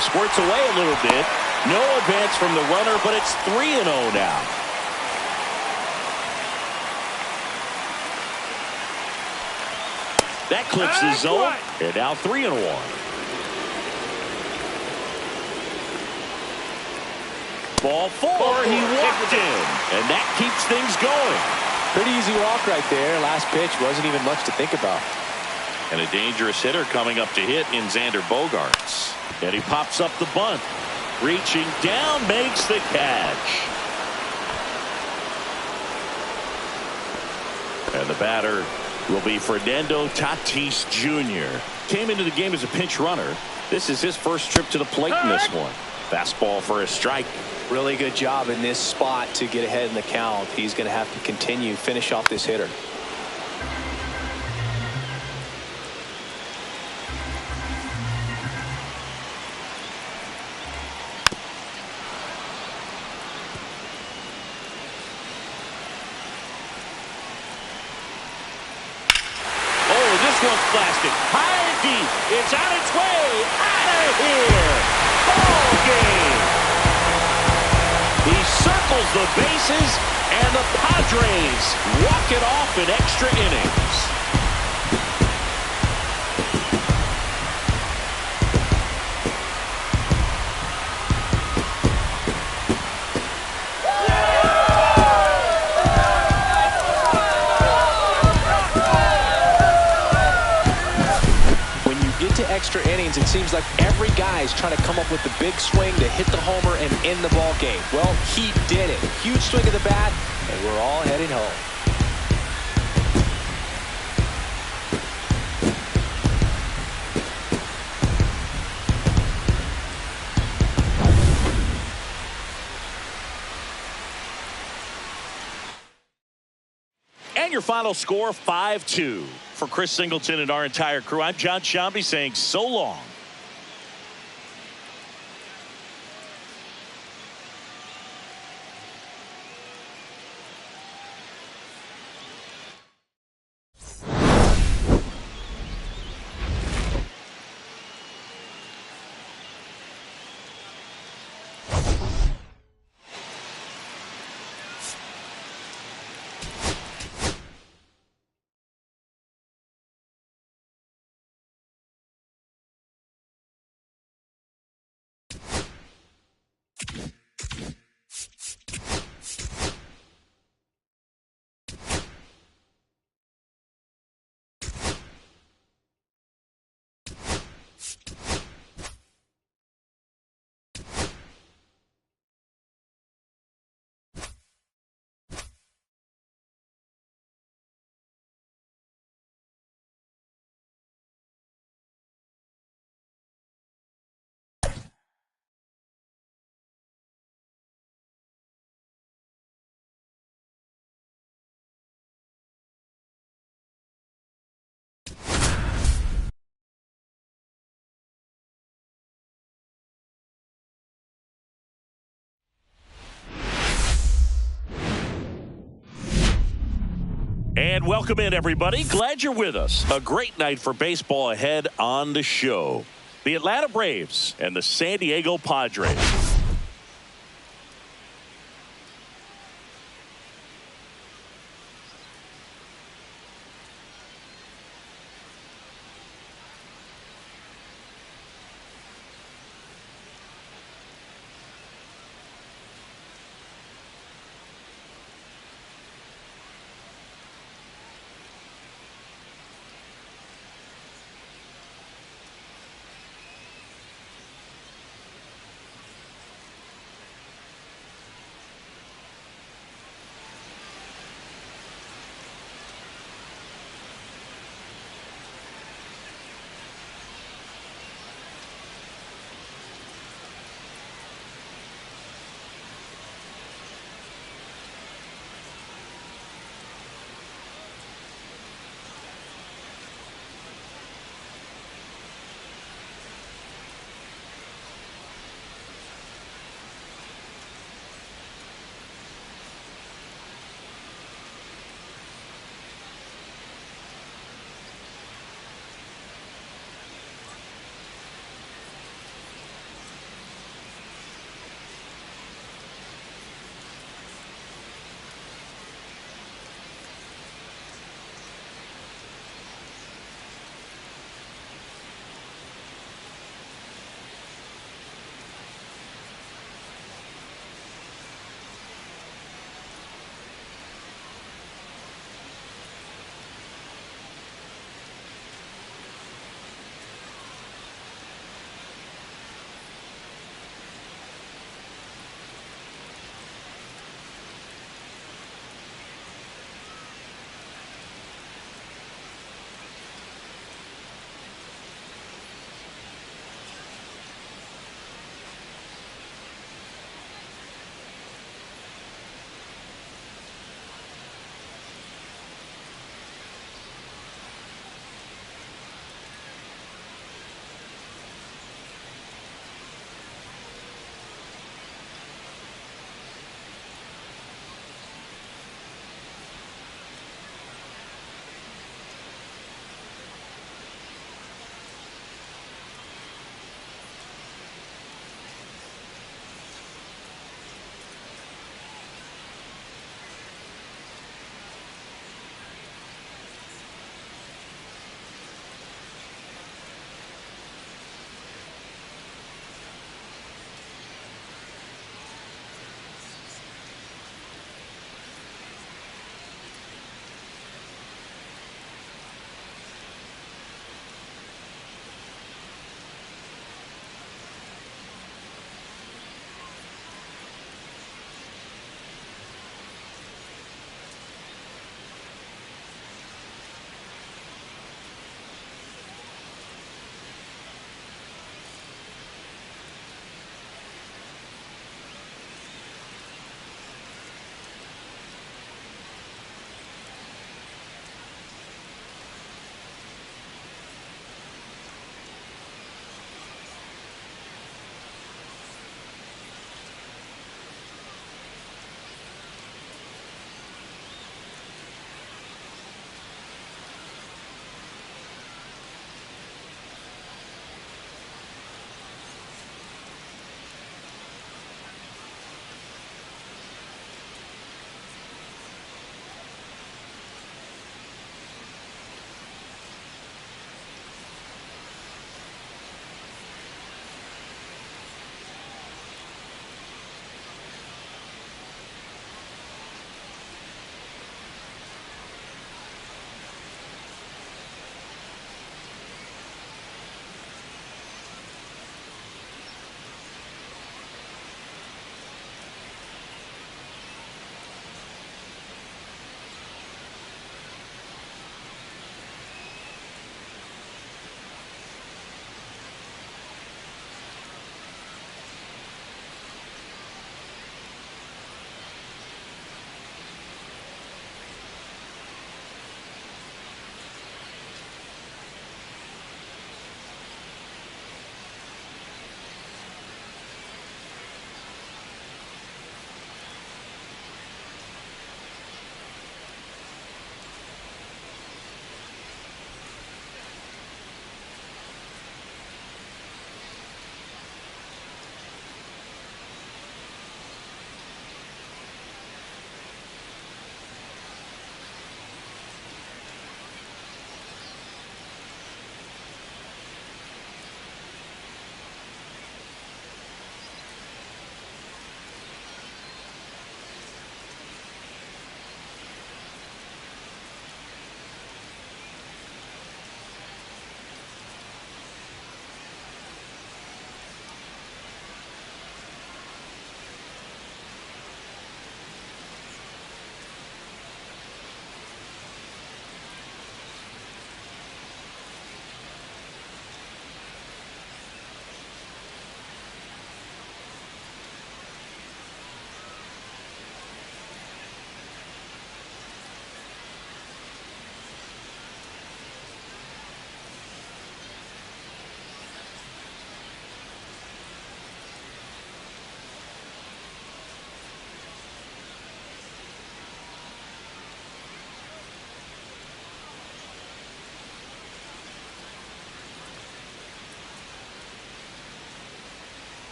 Squirts away a little bit. No advance from the runner, but it's 3-0 now. That clips the zone, and now 3-1. Ball 4, he walked in, and that keeps things going. Pretty easy walk right there. Last pitch wasn't even much to think about. And a dangerous hitter coming up to hit in Xander Bogaerts. And he pops up the bunt. Reaching down, makes the catch. And the batter will be Fernando Tatis Jr. Came into the game as a pinch runner. This is his first trip to the plate in this one. Fastball for a strike. Really good job in this spot to get ahead in the count. He's going to have to continue, finish off this hitter. One's blasted high and deep. It's on its way out of here. Ball game. He circles the bases, and the Padres walk it off in extra innings. Extra innings, it seems like every guy is trying to come up with the big swing to hit the homer and end the ball game. Well, he did it. Huge swing of the bat, and we're all heading home. And your final score, 5-2. For Chris Singleton and our entire crew, I'm John Shambi saying so long. And welcome in, everybody. Glad you're with us. A great night for baseball ahead on the show. The Atlanta Braves and the San Diego Padres.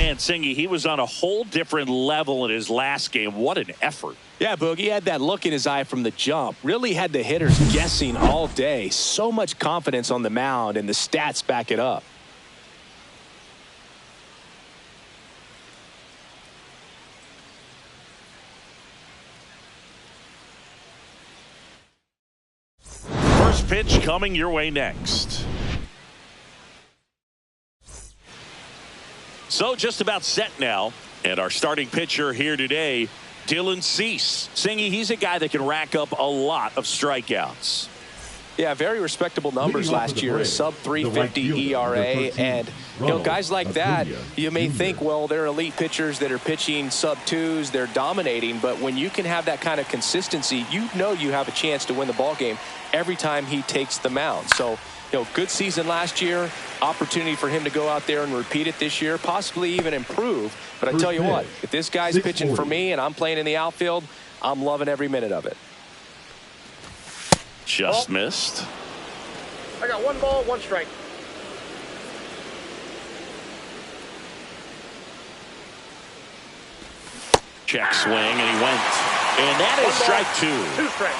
Man, Singy, he was on a whole different level in his last game. What an effort. Yeah, Boog, he had that look in his eye from the jump. Really had the hitters guessing all day. So much confidence on the mound, and the stats back it up. First pitch coming your way next. So just about set now. And our starting pitcher here today, Dylan Cease. Singy, he's a guy that can rack up a lot of strikeouts. Yeah, very respectable numbers last year. Sub 350 ERA. And, guys like that, you may think, well, they're elite pitchers that are pitching sub twos. They're dominating. But when you can have that kind of consistency, you know you have a chance to win the ball game every time he takes the mound. So, good season last year. Opportunity for him to go out there and repeat it this year, possibly even improve. But I tell you what, if this guy's pitching for me and I'm playing in the outfield, I'm loving every minute of it. Just missed. I got 1 ball, 1 strike. Check swing, and he went. And that is strike 2. 2 strikes.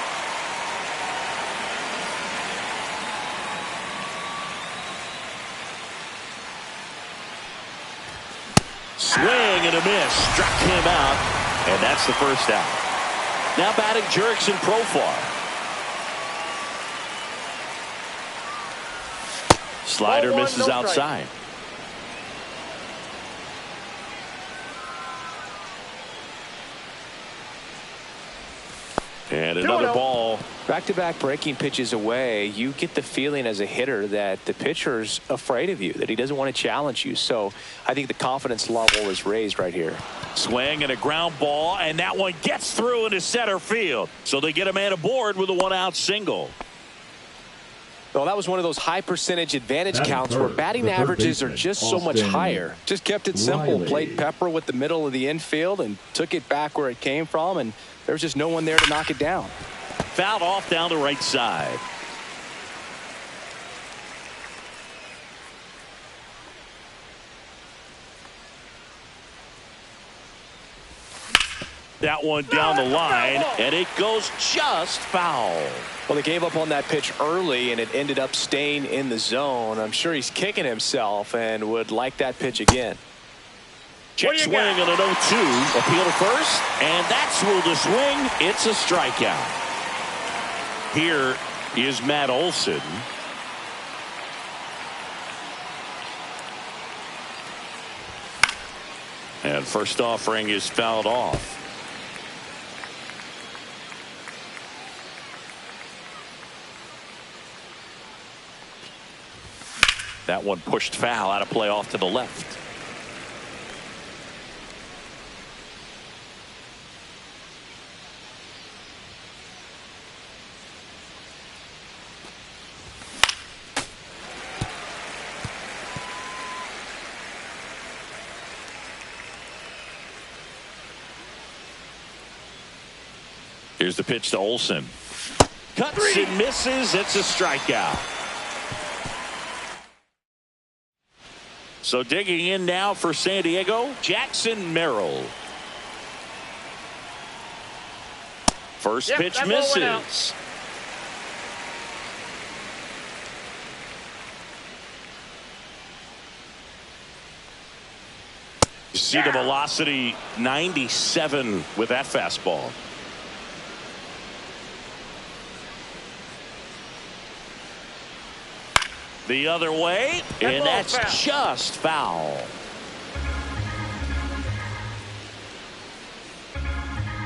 Swing and a miss. Struck him out. And that's the first out. Now batting Jurickson Profar. Slider misses outside. And another ball. Back-to-back breaking pitches away, you get the feeling as a hitter that the pitcher's afraid of you, that he doesn't want to challenge you. So I think the confidence level is raised right here. Swing and a ground ball, and that one gets through into center field. So they get a man aboard with a 1-out single. Well, that was one of those high percentage advantage counts where batting averages are just so much higher. Just kept it simple, played pepper with the middle of the infield and took it back where it came from, and there was just no one there to knock it down. Fouled off down the right side. That one down the line, and it goes just foul. Well, they gave up on that pitch early, and it ended up staying in the zone. I'm sure he's kicking himself and would like that pitch again. Check swing on an 0-2. Appeal to first, and that's ruled a swing. It's a strikeout. Here is Matt Olson. And first offering is fouled off. That one pushed foul, out of play off to the left. Here's the pitch to Olson. Cuts and misses. It's a strikeout. So digging in now for San Diego, Jackson Merrill. First pitch misses. You see the velocity 97 with that fastball. The other way, and that's just foul.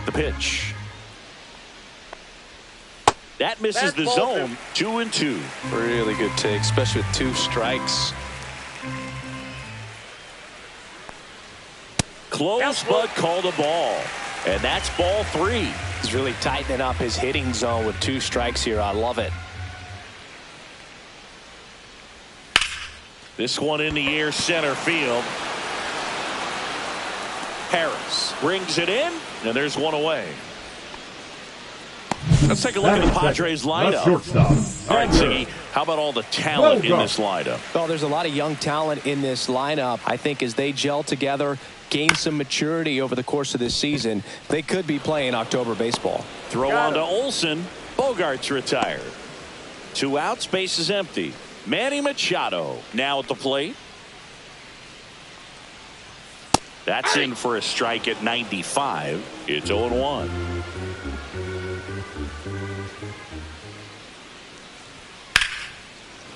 The pitch. That misses the zone. 2-2. Really good take, especially with 2 strikes. Close, but called a ball. And that's ball 3. He's really tightening up his hitting zone with 2 strikes here. I love it. This one in the air, center field. Harris brings it in, and there's one away. Let's take a look at the Padres lineup. Shortstop. All right, Siggy, how about all the talent in this lineup? Well, there's a lot of young talent in this lineup. I think as they gel together, gain some maturity over the course of this season, they could be playing October baseball. Throw on to Olsen. Bogart's retired. 2 outs, base is empty. Manny Machado now at the plate. That's in for a strike at 95. It's 0-1.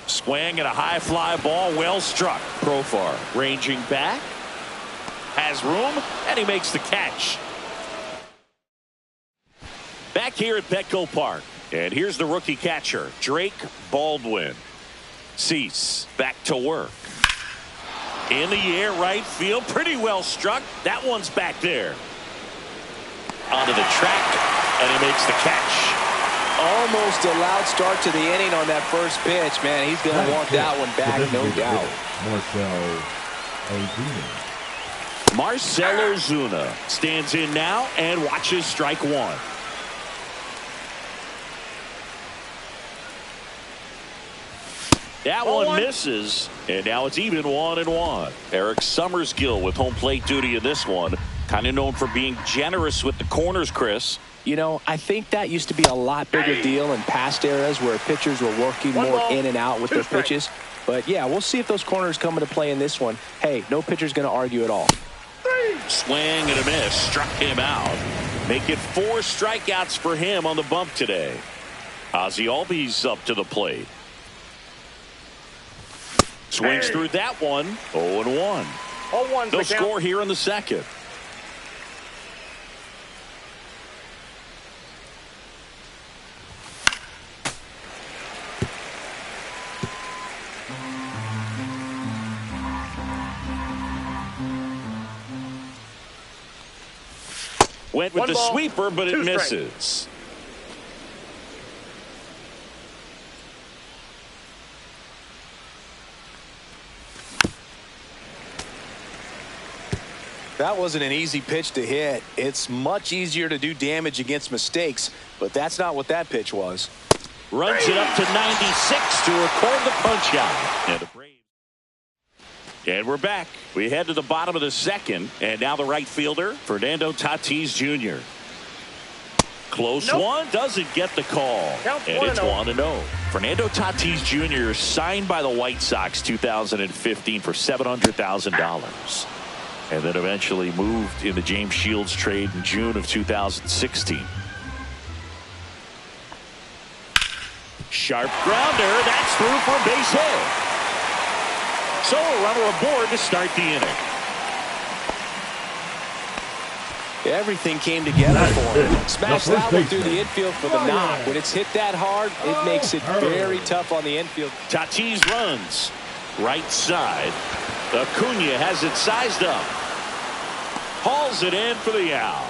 Swing and a high fly ball, well struck. Profar ranging back, has room, and he makes the catch. Back here at Petco Park, and here's the rookie catcher, Drake Baldwin. Cease back to work. In the air, right field, pretty well struck. That one's back there. Onto the track, and he makes the catch. Almost a loud start to the inning on that first pitch. Man, he's going to want that one back, no doubt. Marcell Ozuna. Marcell Ozuna stands in now and watches strike one. That one misses, and now it's even 1-1. Eric Summersgill with home plate duty in this one. Kind of known for being generous with the corners, Chris. You know, I think that used to be a lot bigger deal in past eras where pitchers were working more in and out with their pitches. But, yeah, we'll see if those corners come into play in this one. Hey, no pitcher's going to argue at all. Swing and a miss. Struck him out. Make it 4 strikeouts for him on the bump today. Ozzie Albies up to the plate. Swings through that one. 0-1. 0-1. No score here in the second. Went with the sweeper, but it misses. That wasn't an easy pitch to hit. It's much easier to do damage against mistakes, but that's not what that pitch was. Runs it up to 96 to record the punch out. And the Braves. And we're back. We head to the bottom of the second, and now the right fielder, Fernando Tatis Jr. Close one, doesn't get the call. And it's 1-0. Fernando Tatis Jr. signed by the White Sox 2015 for $700,000. And then eventually moved in the James Shields trade in June of 2016. Sharp grounder. That's through for a base hit. So a runner aboard to start the inning. Everything came together for him. Smashed that one through the infield for the knock. When it's hit that hard, it makes it very tough on the infield. Tatis runs. Right side. Acuna has it sized up. Hauls it in for the out.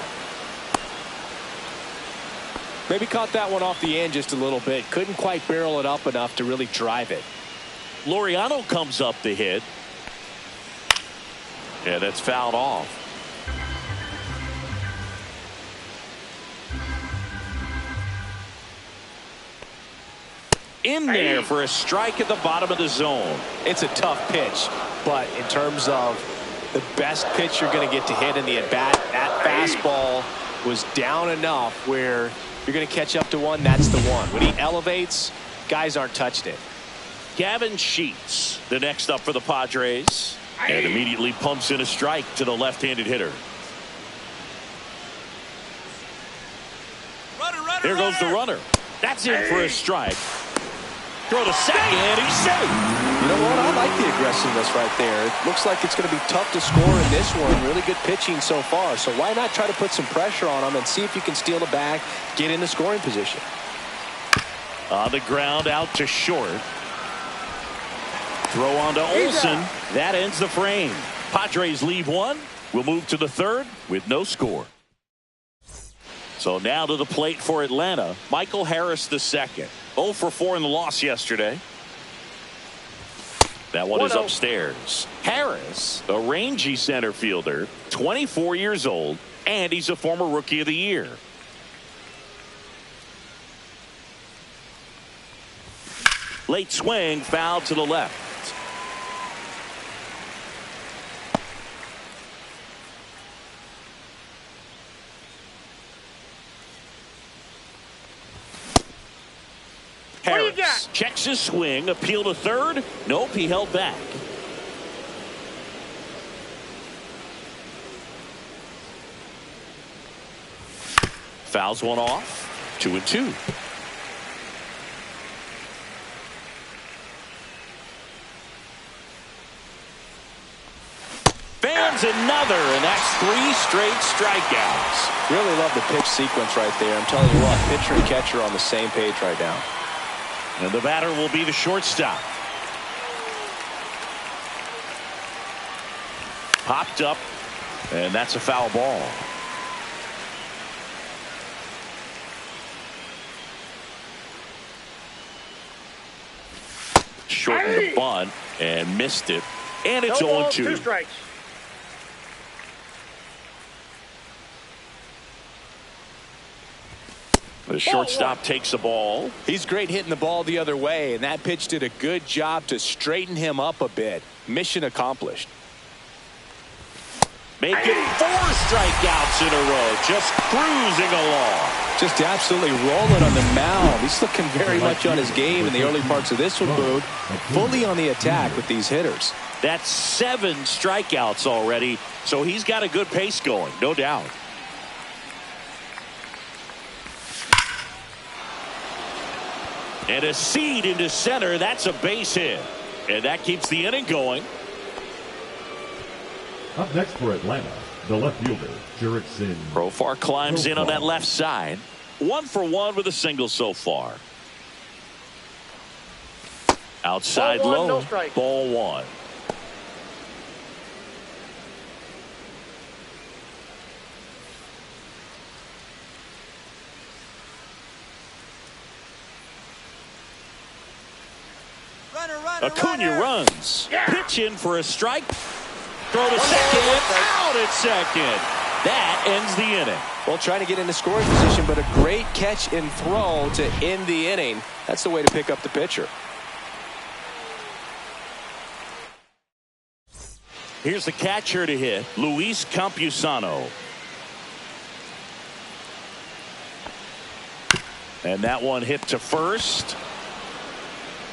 Maybe caught that one off the end just a little bit. Couldn't quite barrel it up enough to really drive it. Laureano comes up to hit. And that's fouled off. In there for a strike at the bottom of the zone. It's a tough pitch, but in terms of the best pitch you're going to get to hit in the at-bat, that fastball was down enough where you're going to catch up to one. That's the one. When he elevates, guys aren't touching it. Gavin Sheets, the next up for the Padres, and immediately pumps in a strike to the left-handed hitter. Here goes the runner. That's in for a strike. Throw to second, he's safe. You know what? I like the aggressiveness right there. It looks like it's going to be tough to score in this one. Really good pitching so far. So why not try to put some pressure on him and see if you can steal the bag, get in the scoring position. On the ground, out to short. Throw on to Olsen. That ends the frame. Padres leave one. We'll move to the third with no score. So now to the plate for Atlanta, Michael Harris II. 0 for 4 in the loss yesterday. That one is upstairs. Harris, a rangy center fielder, 24 years old, and he's a former Rookie of the Year. Late swing, foul to the left. Harris checks his swing, appeal to third. Nope, he held back. Fouls one off. 2-2. Fans another, and that's 3 straight strikeouts. Really love the pitch sequence right there. I'm telling you what, pitcher and catcher are on the same page right now. And the batter will be the shortstop. Popped up, and that's a foul ball. Shortened the bunt and missed it. And it's 0-2. 2 strikes. The shortstop takes the ball. He's great hitting the ball the other way, and that pitch did a good job to straighten him up a bit. Mission accomplished. Making 4 strikeouts in a row, just cruising along. Just absolutely rolling on the mound. He's looking very much on his game in the early parts of this one, Boog. Fully on the attack with these hitters. That's 7 strikeouts already, so he's got a good pace going, no doubt. And a seed into center, that's a base hit. And that keeps the inning going. Up next for Atlanta, the left fielder, Jurickson. Profar climbs in on that left side. 1 for 1 with a single so far. Outside Ball 1, low, no strike. ball 1. Acuna runs. Pitch in for a strike. Throw to second. Out at second. That ends the inning. Well, trying to get into scoring position, but a great catch and throw to end the inning. That's the way to pick up the pitcher. Here's the catcher to hit, Luis Campusano. And that one hit to first.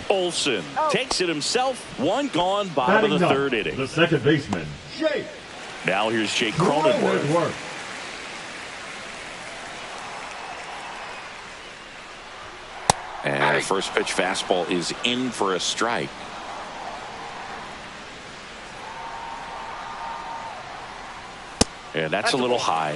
Olsen takes it himself. 1 gone, bottom of the 3rd inning. The second baseman, Jake. Now here's Jake Cronenworth. And a first pitch fastball is in for a strike. And that's a little high.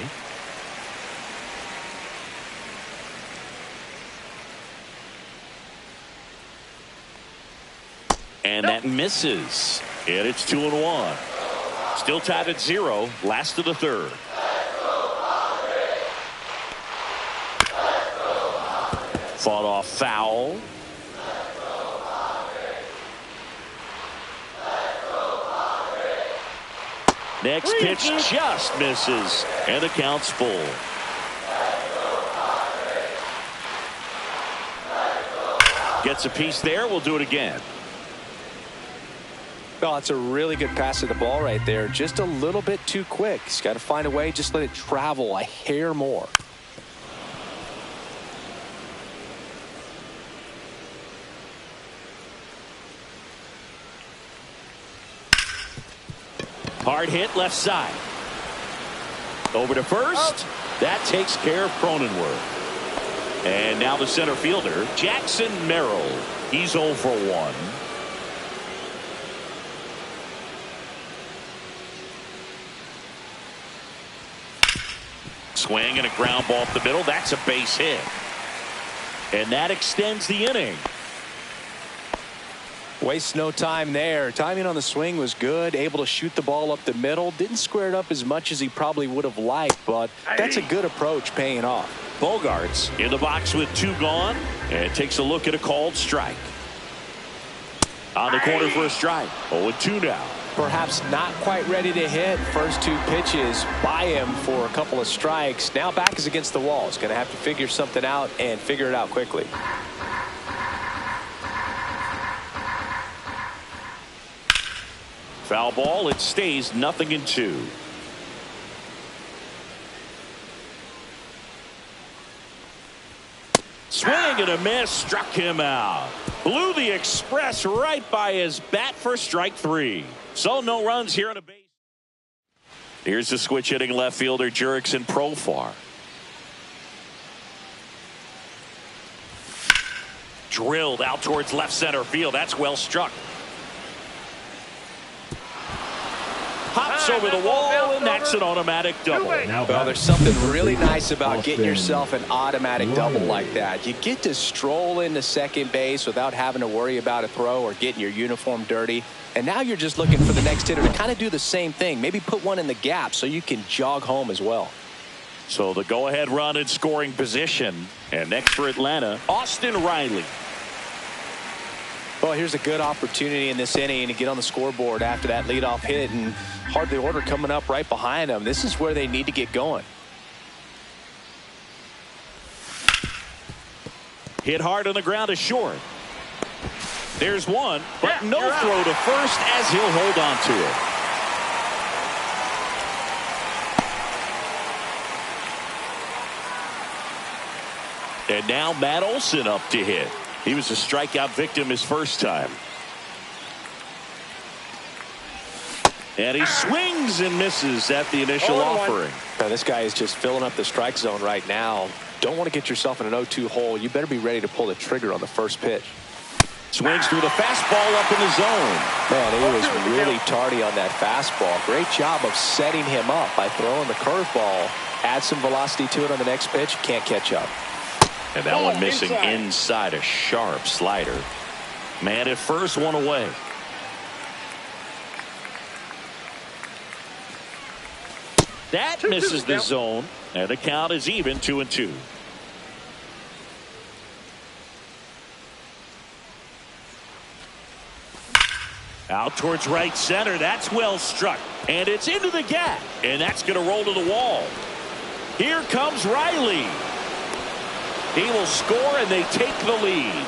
And that misses. And it's 2-1. Still tied at 0. Last of the 3rd. Fought off foul. Next pitch just misses. And the count's full. Gets a piece there. We'll do it again. Well, it's a really good pass of the ball right there. Just a little bit too quick. He's got to find a way. Just let it travel a hair more. Hard hit left side. Over to first. That takes care of Cronenworth. And now the center fielder, Jackson Merrill. He's 0 for 1. Swing and a ground ball up the middle. That's a base hit. And that extends the inning. Waste no time there. Timing on the swing was good. Able to shoot the ball up the middle. Didn't square it up as much as he probably would have liked, but that's a good approach paying off. Bogarts in the box with 2 gone and takes a look at a called strike. On the corner for a strike. 0-2 now. Perhaps not quite ready to hit. First 2 pitches by him for a couple of strikes. Now back is against the wall. He's going to have to figure something out and figure it out quickly. Foul ball. It stays 0-2. Swing and a miss. Struck him out. Blew the express right by his bat for strike 3. So no runs here on a base. Here's the switch hitting left fielder Jurickson Profar. Drilled out towards left center field. That's well struck. Hops over the wall, and that's an automatic double. Well, there's something really nice about getting yourself an automatic double like that. You get to stroll into second base without having to worry about a throw or getting your uniform dirty. And now you're just looking for the next hitter to kind of do the same thing. Maybe put one in the gap so you can jog home as well. So the go-ahead run in scoring position. And next for Atlanta, Austin Riley. Well, here's a good opportunity in this inning to get on the scoreboard after that leadoff hit, and hardly order coming up right behind them. This is where they need to get going. Hit hard on the ground to short. There's one, but no throw to first as he'll hold on to it. And now Matt Olson up to hit. He was a strikeout victim his first time. And he swings and misses at the initial offering. Now, this guy is just filling up the strike zone right now. Don't want to get yourself in an 0-2 hole. You better be ready to pull the trigger on the first pitch. Swings through the fastball up in the zone. Man, he was really tardy on that fastball. Great job of setting him up by throwing the curveball. Add some velocity to it on the next pitch. Can't catch up. And that one missing inside a sharp slider. Man at first, one away. That misses the zone, and the count is even 2-2. Out towards right center. That's well struck. And it's into the gap. And that's going to roll to the wall. Here comes Riley. He will score, and they take the lead.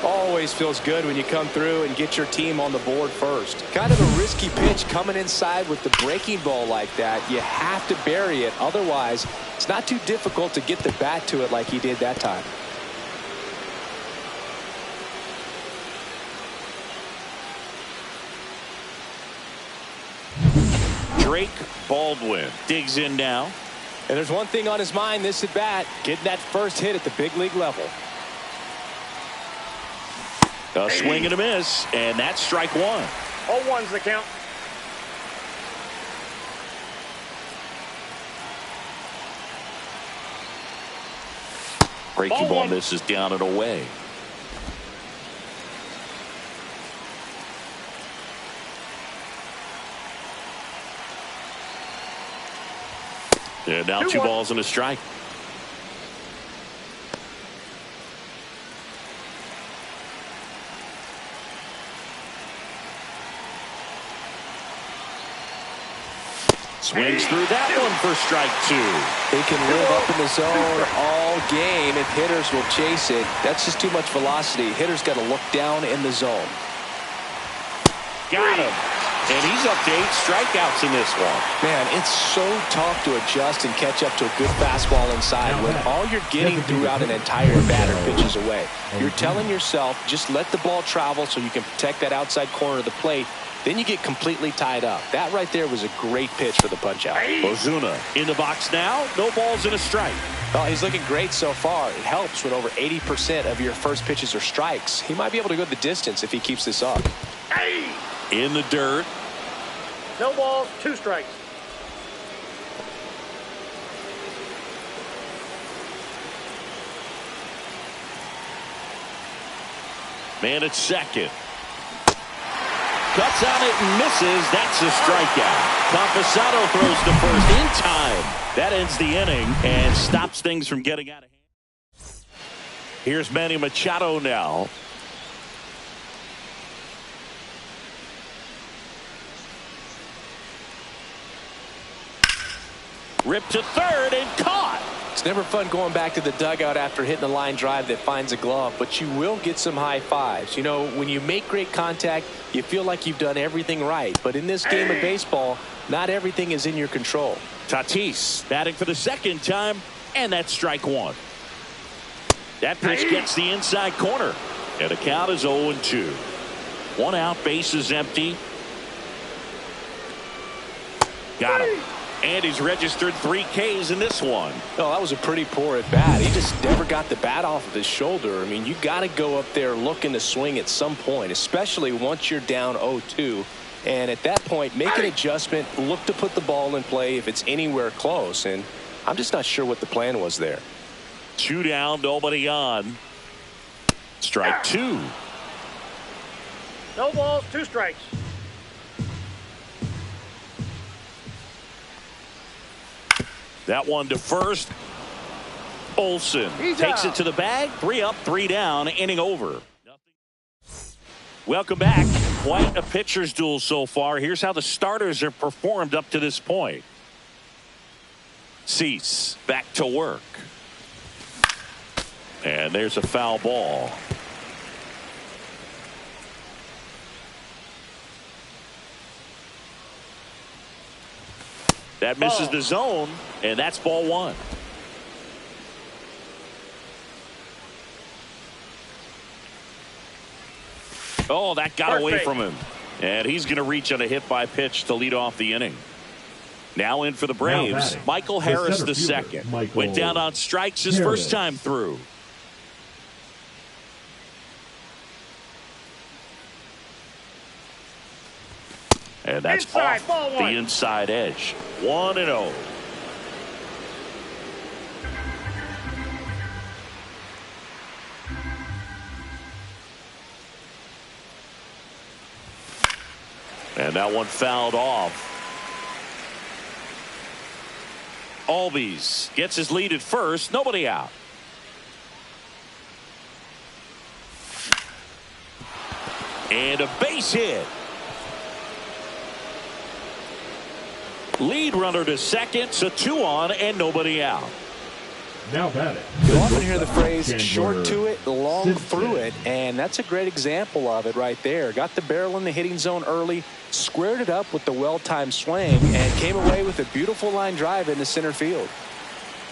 Always feels good when you come through and get your team on the board first. Kind of a risky pitch coming inside with the breaking ball like that. You have to bury it. Otherwise, it's not too difficult to get the bat to it like he did that time. Drake Baldwin digs in now. And there's one thing on his mind this at bat, getting that first hit at the big league level. A swing and a miss, and that's strike 1. 0-1's the count. Breaking ball misses down and away. And now 2 balls and a strike. Swings through that one for strike 2. He can live up in the zone all game if hitters will chase it. That's just too much velocity. Hitters got to look down in the zone. Got him. And he's up to 8 strikeouts in this one. Man, it's so tough to adjust and catch up to a good fastball inside when all you're getting throughout an entire batter pitches away. You're telling yourself, just let the ball travel so you can protect that outside corner of the plate. Then you get completely tied up. That right there was a great pitch for the punch-out. Ozuna in the box now. No balls and a strike. Well, he's looking great so far. It helps when over 80% of your first pitches are strikes. He might be able to go the distance if he keeps this up. In the dirt. No balls, 2 strikes. Man at second. Cuts on it and misses. That's a strikeout. Campusano throws to first in time. That ends the inning and stops things from getting out of hand. Here's Manny Machado now. Ripped to third and caught. It's never fun going back to the dugout after hitting a line drive that finds a glove, but you will get some high fives. You know, when you make great contact, you feel like you've done everything right. But in this game of baseball, not everything is in your control. Tatis batting for the second time, and that's strike one. That pitch gets the inside corner, and the count is 0-2. One out, base is empty. Got him. And he's registered 3 Ks in this one. Oh, that was a pretty poor at bat. He just never got the bat off of his shoulder. I mean, you got to go up there looking to swing at some point, especially once you're down 0-2. And at that point, make an adjustment, look to put the ball in play if it's anywhere close. And I'm just not sure what the plan was there. 2 down, nobody on. Strike 2. No balls, 2 strikes. That one to first. Olsen takes it to the bag. 3 up, 3 down, inning over. Welcome back. Quite a pitcher's duel so far. Here's how the starters have performed up to this point. Cease back to work. And there's a foul ball. That misses the zone, and that's ball 1. Oh, that got away from him. And he's going to reach on a hit by pitch to lead off the inning. Now in for the Braves, Michael Harris the second. Went down on strikes his first time through. And that's off the inside edge. 1-0. And that one fouled off. Albies gets his lead at first. Nobody out. And a base hit. Lead runner to second, so 2 on and nobody out. Now batting. You often hear the phrase short to it, long through it, and that's a great example of it right there. Got the barrel in the hitting zone early, squared it up with the well-timed swing, and came away with a beautiful line drive into center field.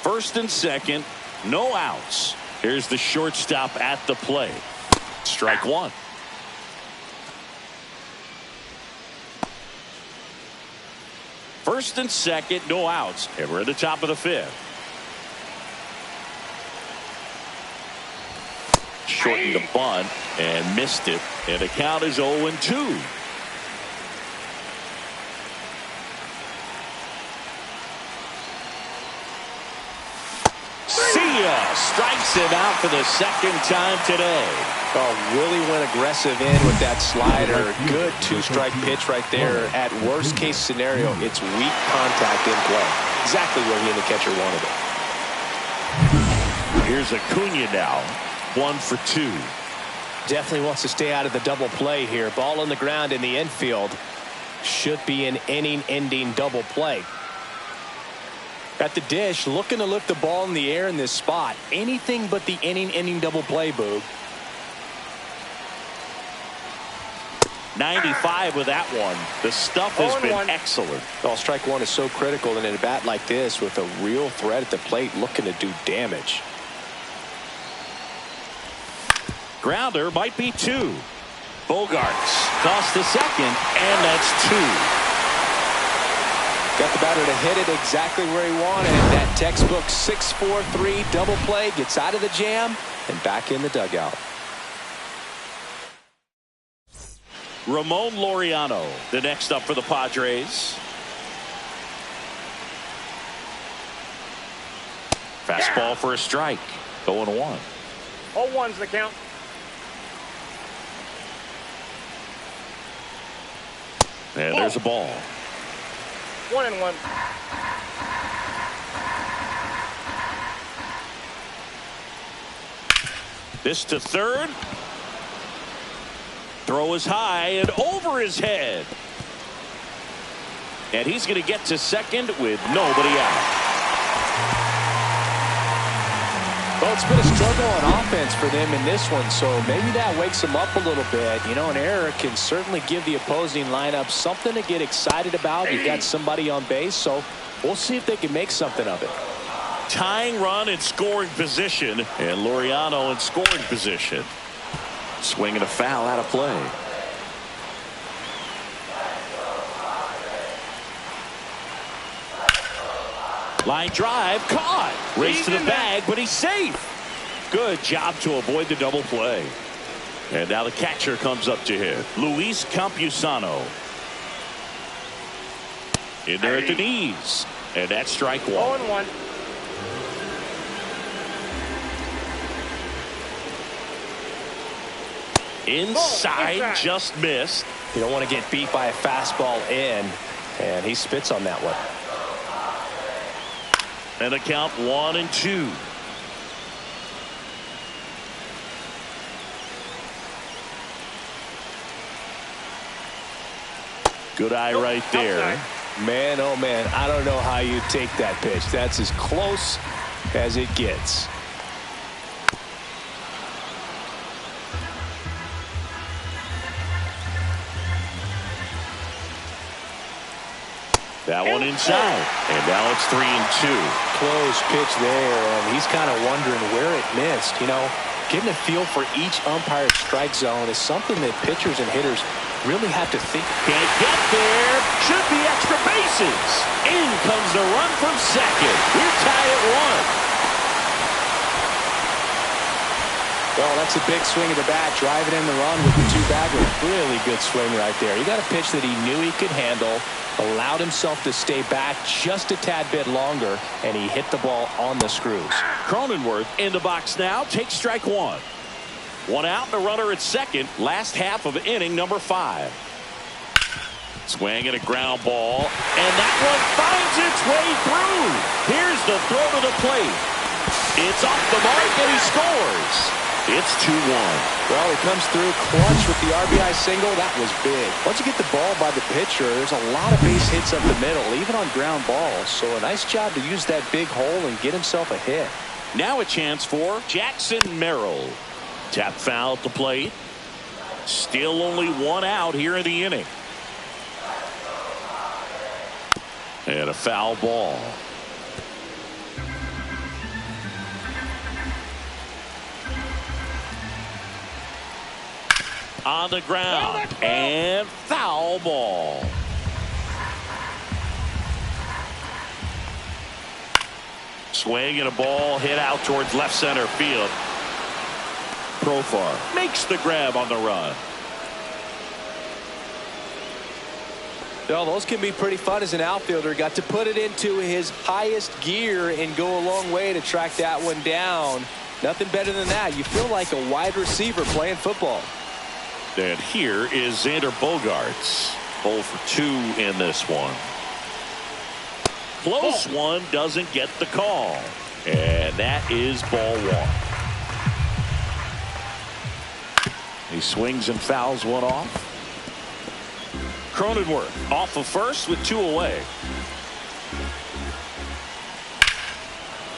First and second, no outs. Here's the shortstop at the plate. Strike 1. First and second, no outs. And we're at the top of the 5th. Shortened the bunt and missed it. And the count is 0-2. Strikes him out for the second time today. Oh, really went aggressive in with that slider. Good 2-strike pitch right there. At worst case scenario, it's weak contact in play. Exactly where he and the catcher wanted it. Here's Acuna now. 1 for 2. Definitely wants to stay out of the double play here. Ball on the ground in the infield. Should be an inning-ending double play. At the dish, looking to lift the ball in the air in this spot. Anything but the inning-ending double play, Boog. 95 with that one. The stuff has been excellent. Well, strike 1 is so critical in a bat like this with a real threat at the plate looking to do damage. Grounder might be 2. Bogarts tossed to second, and that's 2. Got the batter to hit it exactly where he wanted. That textbook 6-4-3 double play, gets out of the jam and back in the dugout. Ramon Laureano, the next up for the Padres. Fastball for a strike. 0-1. 0-1's the count. And there's a ball. 1-1. This to third. Throw is high and over his head. And he's going to get to second with nobody out. Well, it's been a struggle on offense for them in this one, so maybe that wakes them up a little bit. You know, an error can certainly give the opposing lineup something to get excited about. You've got somebody on base, so we'll see if they can make something of it. Tying run in scoring position, and Laureano in scoring position. Swinging a foul out of play. Line drive, caught. Race to the bag, but he's safe. Good job to avoid the double play. And now the catcher comes up to hit. Luis Campusano. In there at the knees. And that's strike one. 0-1. Inside, just missed. You don't want to get beat by a fastball in, and he spits on that one. And a count 1-2. Good eye right there. Man, oh man, I don't know how you take that pitch. That's as close as it gets. That one inside. And now it's 3-2. Close pitch there, and he's kind of wondering where it missed. You know, getting a feel for each umpire's strike zone is something that pitchers and hitters really have to think. Can't get there. Should be extra bases. In comes the run from second. We're tied at 1. Well, that's a big swing of the bat, driving in the run with the two-bagger. Really good swing right there. He got a pitch that he knew he could handle, allowed himself to stay back just a tad bit longer, and he hit the ball on the screws. Cronenworth in the box now. Takes strike one. One out and a runner at second. Last half of inning number 5. Swing and a ground ball. And that one finds its way through. Here's the throw to the plate. It's off the mark and he scores. It's 2-1. Well, he comes through clutch with the RBI single. That was big. Once you get the ball by the pitcher, there's a lot of base hits up the middle, even on ground balls. So a nice job to use that big hole and get himself a hit. Now a chance for Jackson Merrill. Tap foul at the plate. Still only one out here in the inning. And a foul ball. On the ground. And foul ball. Swing and a ball hit out towards left center field. Profar makes the grab on the run. Well, those can be pretty fun as an outfielder. Got to put it into his highest gear and go a long way to track that one down. Nothing better than that. You feel like a wide receiver playing football. And here is Xander Bogaerts. 0 for 2 in this one. Close one, doesn't get the call. And that is ball 1. He swings and fouls one off. Cronenworth off of first with 2 away.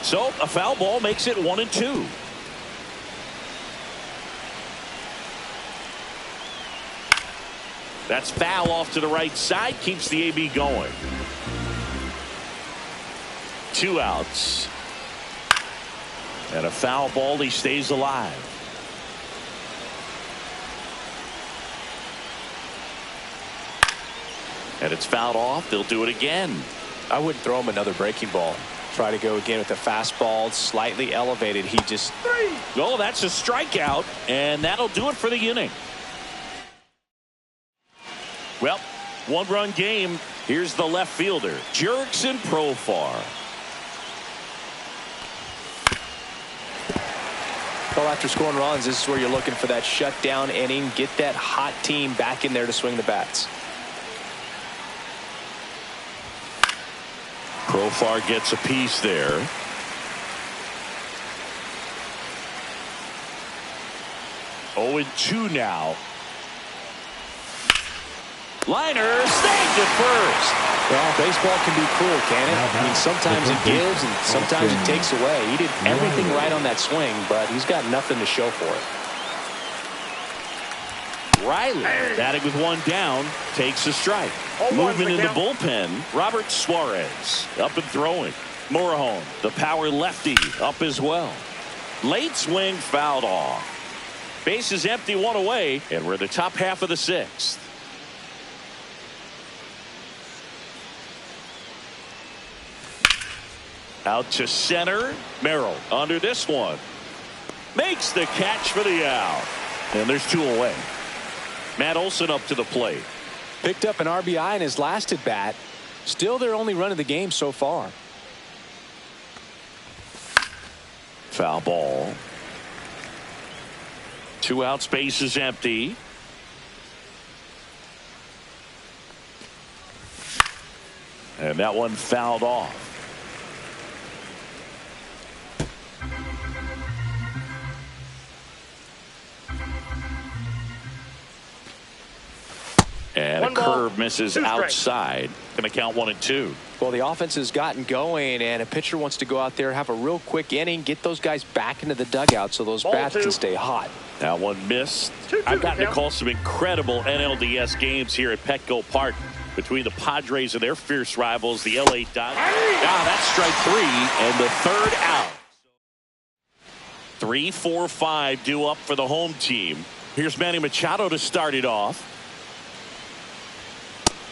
So a foul ball makes it 1-2. That's foul off to the right side. Keeps the AB going. 2 outs. And a foul ball. He stays alive. And it's fouled off. They'll do it again. I wouldn't throw him another breaking ball. Try to go again with the fastball, slightly elevated. He just... Oh, that's a strikeout. And that'll do it for the inning. Well, 1-run game. Here's the left fielder, Jurickson Profar. Well, after scoring runs, this is where you're looking for that shutdown inning. Get that hot team back in there to swing the bats. Profar gets a piece there. Oh, and 2 now. Liner saved at first. Well, baseball can be cruel, can it? I mean, sometimes it gives and sometimes it takes away. He did everything right on that swing, but he's got nothing to show for it. Riley, batting with one down, takes a strike. Moving in the bullpen, Robert Suarez up and throwing. Morejon, the power lefty, up as well. Late swing fouled off. Base is empty, one away, and we're in the top half of the sixth. Out to center. Merrill under this one. Makes the catch for the out. And there's two away. Matt Olson up to the plate. Picked up an RBI in his last at bat. Still their only run of the game so far. Foul ball. 2 outs, base is empty. And that one fouled off. And a curve misses outside. Going to count 1-2. Well, the offense has gotten going, and a pitcher wants to go out there, have a real quick inning, get those guys back into the dugout so those bats can stay hot. That one missed. I've gotten to call some incredible NLDS games here at Petco Park between the Padres and their fierce rivals, the LA Dodgers. That's strike 3 and the third out. 3, 4, 5 due up for the home team. Here's Manny Machado to start it off.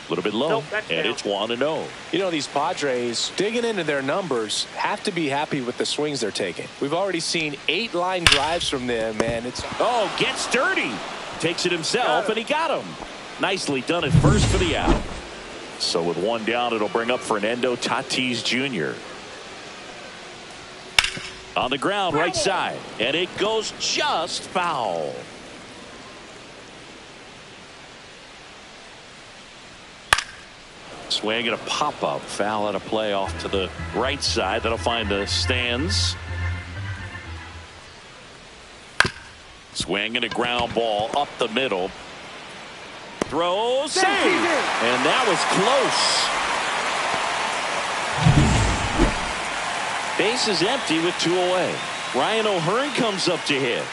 A little bit low, and it's 1-0. You know, these Padres, digging into their numbers, have to be happy with the swings they're taking. We've already seen 8 line drives from them, and it's... Oh, gets dirty. Takes it himself, and he got him. Nicely done at first for the out. So with one down, it'll bring up Fernando Tatis Jr. On the ground, right side, and it goes just foul. Swing and a pop-up. Foul at a play off to the right side. That'll find the stands. Swing and a ground ball up the middle. Throws. Save. And that was close. Base is empty with 2 away. Ryan O'Hearn comes up to hit.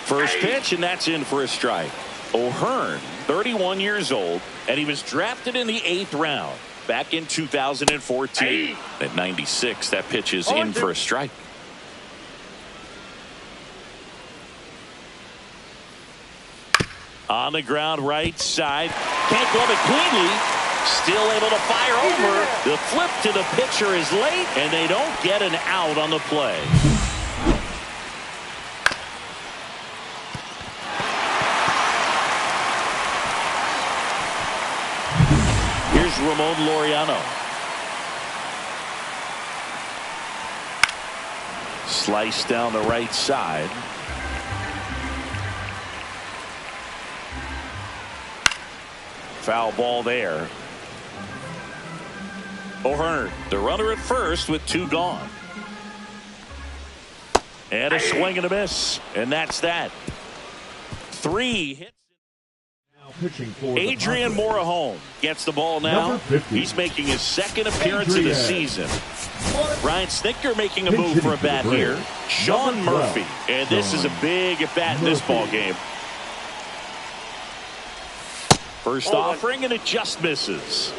First pitch, and that's in for a strike. O'Hearn, 31 years old, and he was drafted in the 8th round back in 2014. At 96, that pitch is in for a strike. On the ground, right side. Can't glove it cleanly. Still able to fire over. The flip to the pitcher is late, and they don't get an out on the play. Here's Ramon Laureano. Slice down the right side. Foul ball there. O'Hearn, the runner at first with 2 gone. And a swing and a miss. And that's that. 3 hits. Adrian Morejon gets the ball now. He's making his 2nd appearance of the season. Ryan Snitker making a move for a bat here. Sean Murphy. And this is a big at bat in this ball game. First offering, and it just misses.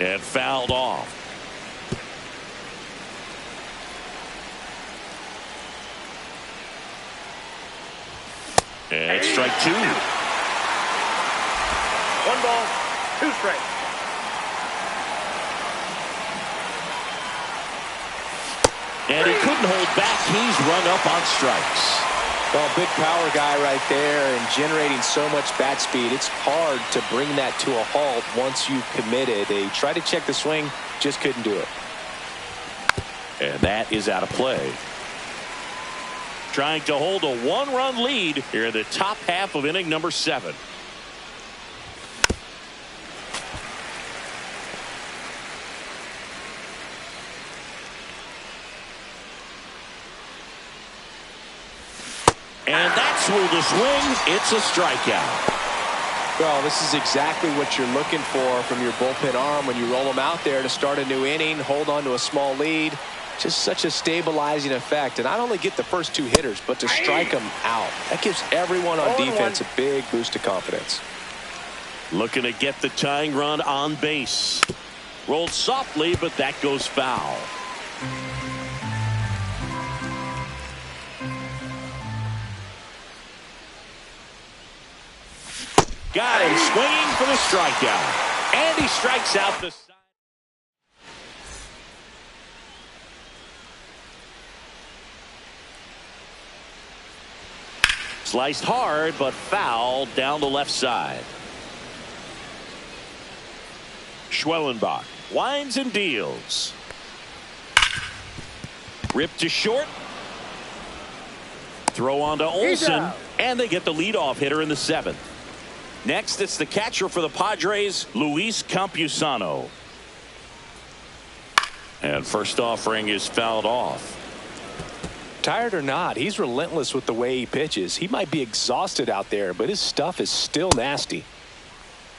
And fouled off. And strike 2. 1 ball, 2 strikes. And he couldn't hold back. He's run up on strikes. Well, big power guy right there and generating so much bat speed. It's hard to bring that to a halt once you've committed. They tried to check the swing, just couldn't do it. And that is out of play. Trying to hold a 1-run lead here in the top half of inning number 7. Through the swing, it's a strikeout. Well, this is exactly what you're looking for from your bullpen arm when you roll them out there to start a new inning, hold on to a small lead. Just such a stabilizing effect. And not only get the first two hitters, but to strike them out. That gives everyone on defense a big boost of confidence. Looking to get the tying run on base. Rolled softly, but that goes foul. Got him swinging for the strikeout. And he strikes out the side. Sliced hard, but foul down the left side. Schwellenbach winds and deals. Ripped to short. Throw on to Olsen, and they get the leadoff hitter in the seventh. Next, it's the catcher for the Padres, Luis Campusano. And first offering is fouled off. Tired or not, he's relentless with the way he pitches. He might be exhausted out there, but his stuff is still nasty.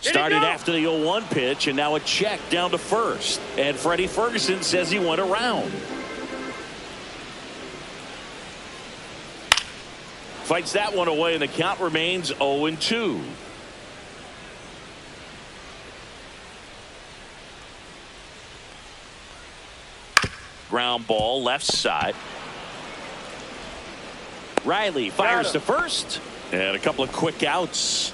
Started after the 0-1 pitch, and now a check down to first. And Freddie Ferguson says he went around. Fights that one away, and the count remains 0-2. Ground ball left side. Riley fires to first, and a couple of quick outs.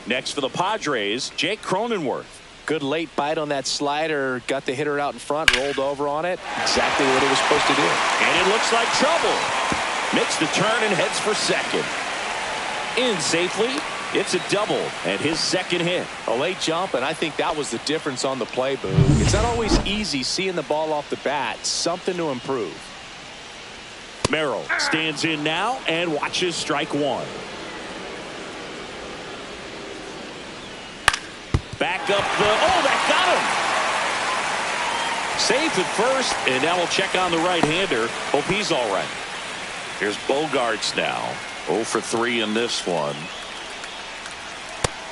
Next for the Padres, Jake Cronenworth. Good late bite on that slider. Got the hitter out in front, rolled over on it. Exactly what he was supposed to do. And it looks like trouble. Makes the turn and heads for second. In safely. It's a double and his second hit. A late jump, and I think that was the difference on the play, Boog. It's not always easy seeing the ball off the bat. Something to improve. Merrill stands in now and watches strike one. Back up the... Oh, that got him! Safe at first, and now we'll check on the right-hander. Hope he's all right. Here's Bogarts now. 0 for 3 in this one.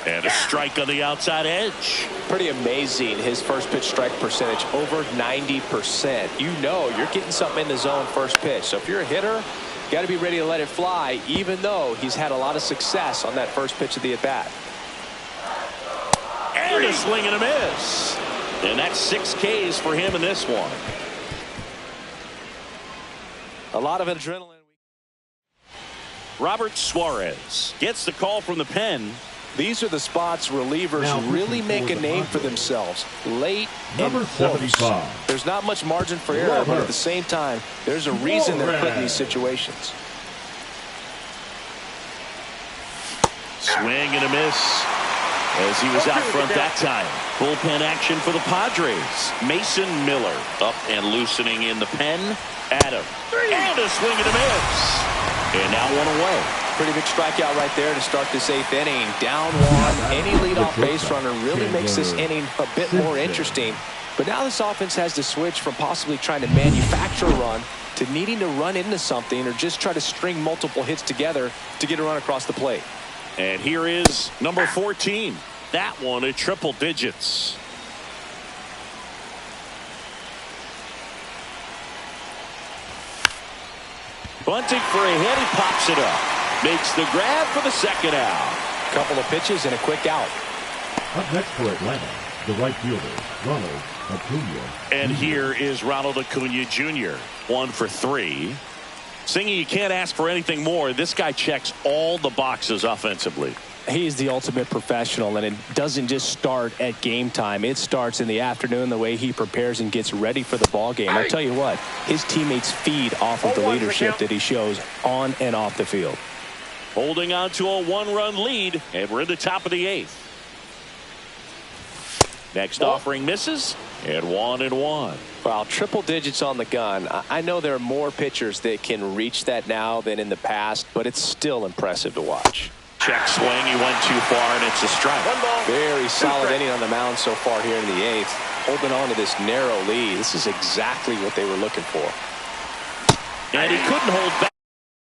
And a strike on the outside edge. Pretty amazing. His first pitch strike percentage over 90%. You know you're getting something in the zone first pitch. So if you're a hitter, you got to be ready to let it fly, even though he's had a lot of success on that first pitch of the at-bat. And a swing and a miss. And that's 6 Ks for him in this one. A lot of adrenaline. Robert Suarez gets the call from the pen. These are the spots relievers really make a name for themselves. Late and close. 75. There's not much margin for error, but at the same time, there's a reason they're put in these situations. Swing and a miss as he was out front that time. Bullpen action for the Padres. Mason Miller up and loosening in the pen. Adam. And a swing and a miss. And now one away. Pretty big strikeout right there to start this 8th inning. Down one. Any leadoff base runner really makes this inning a bit more interesting. But now this offense has to switch from possibly trying to manufacture a run to needing to run into something or just try to string multiple hits together to get a run across the plate. And here is number 14. That one at triple digits. Bunting for a hit. He pops it up. Makes the grab for the second out. Couple of pitches and a quick out. Up next for Atlanta, the right fielder, Ronald Acuna. And here is Ronald Acuna Jr. 1 for 3. Singy, you can't ask for anything more. This guy checks all the boxes offensively. He's the ultimate professional, and it doesn't just start at game time. It starts in the afternoon, the way he prepares and gets ready for the ball game. I'll tell you what, his teammates feed off of the leadership that he shows on and off the field. Holding on to a 1-run lead, and we're in the top of the 8th. Next offering misses, and 1-1. Wow, triple digits on the gun. I know there are more pitchers that can reach that now than in the past, but it's still impressive to watch. Check swing, he went too far, and it's a strike. Very solid inning on the mound so far here in the 8th. Holding on to this narrow lead. This is exactly what they were looking for. And he couldn't hold back.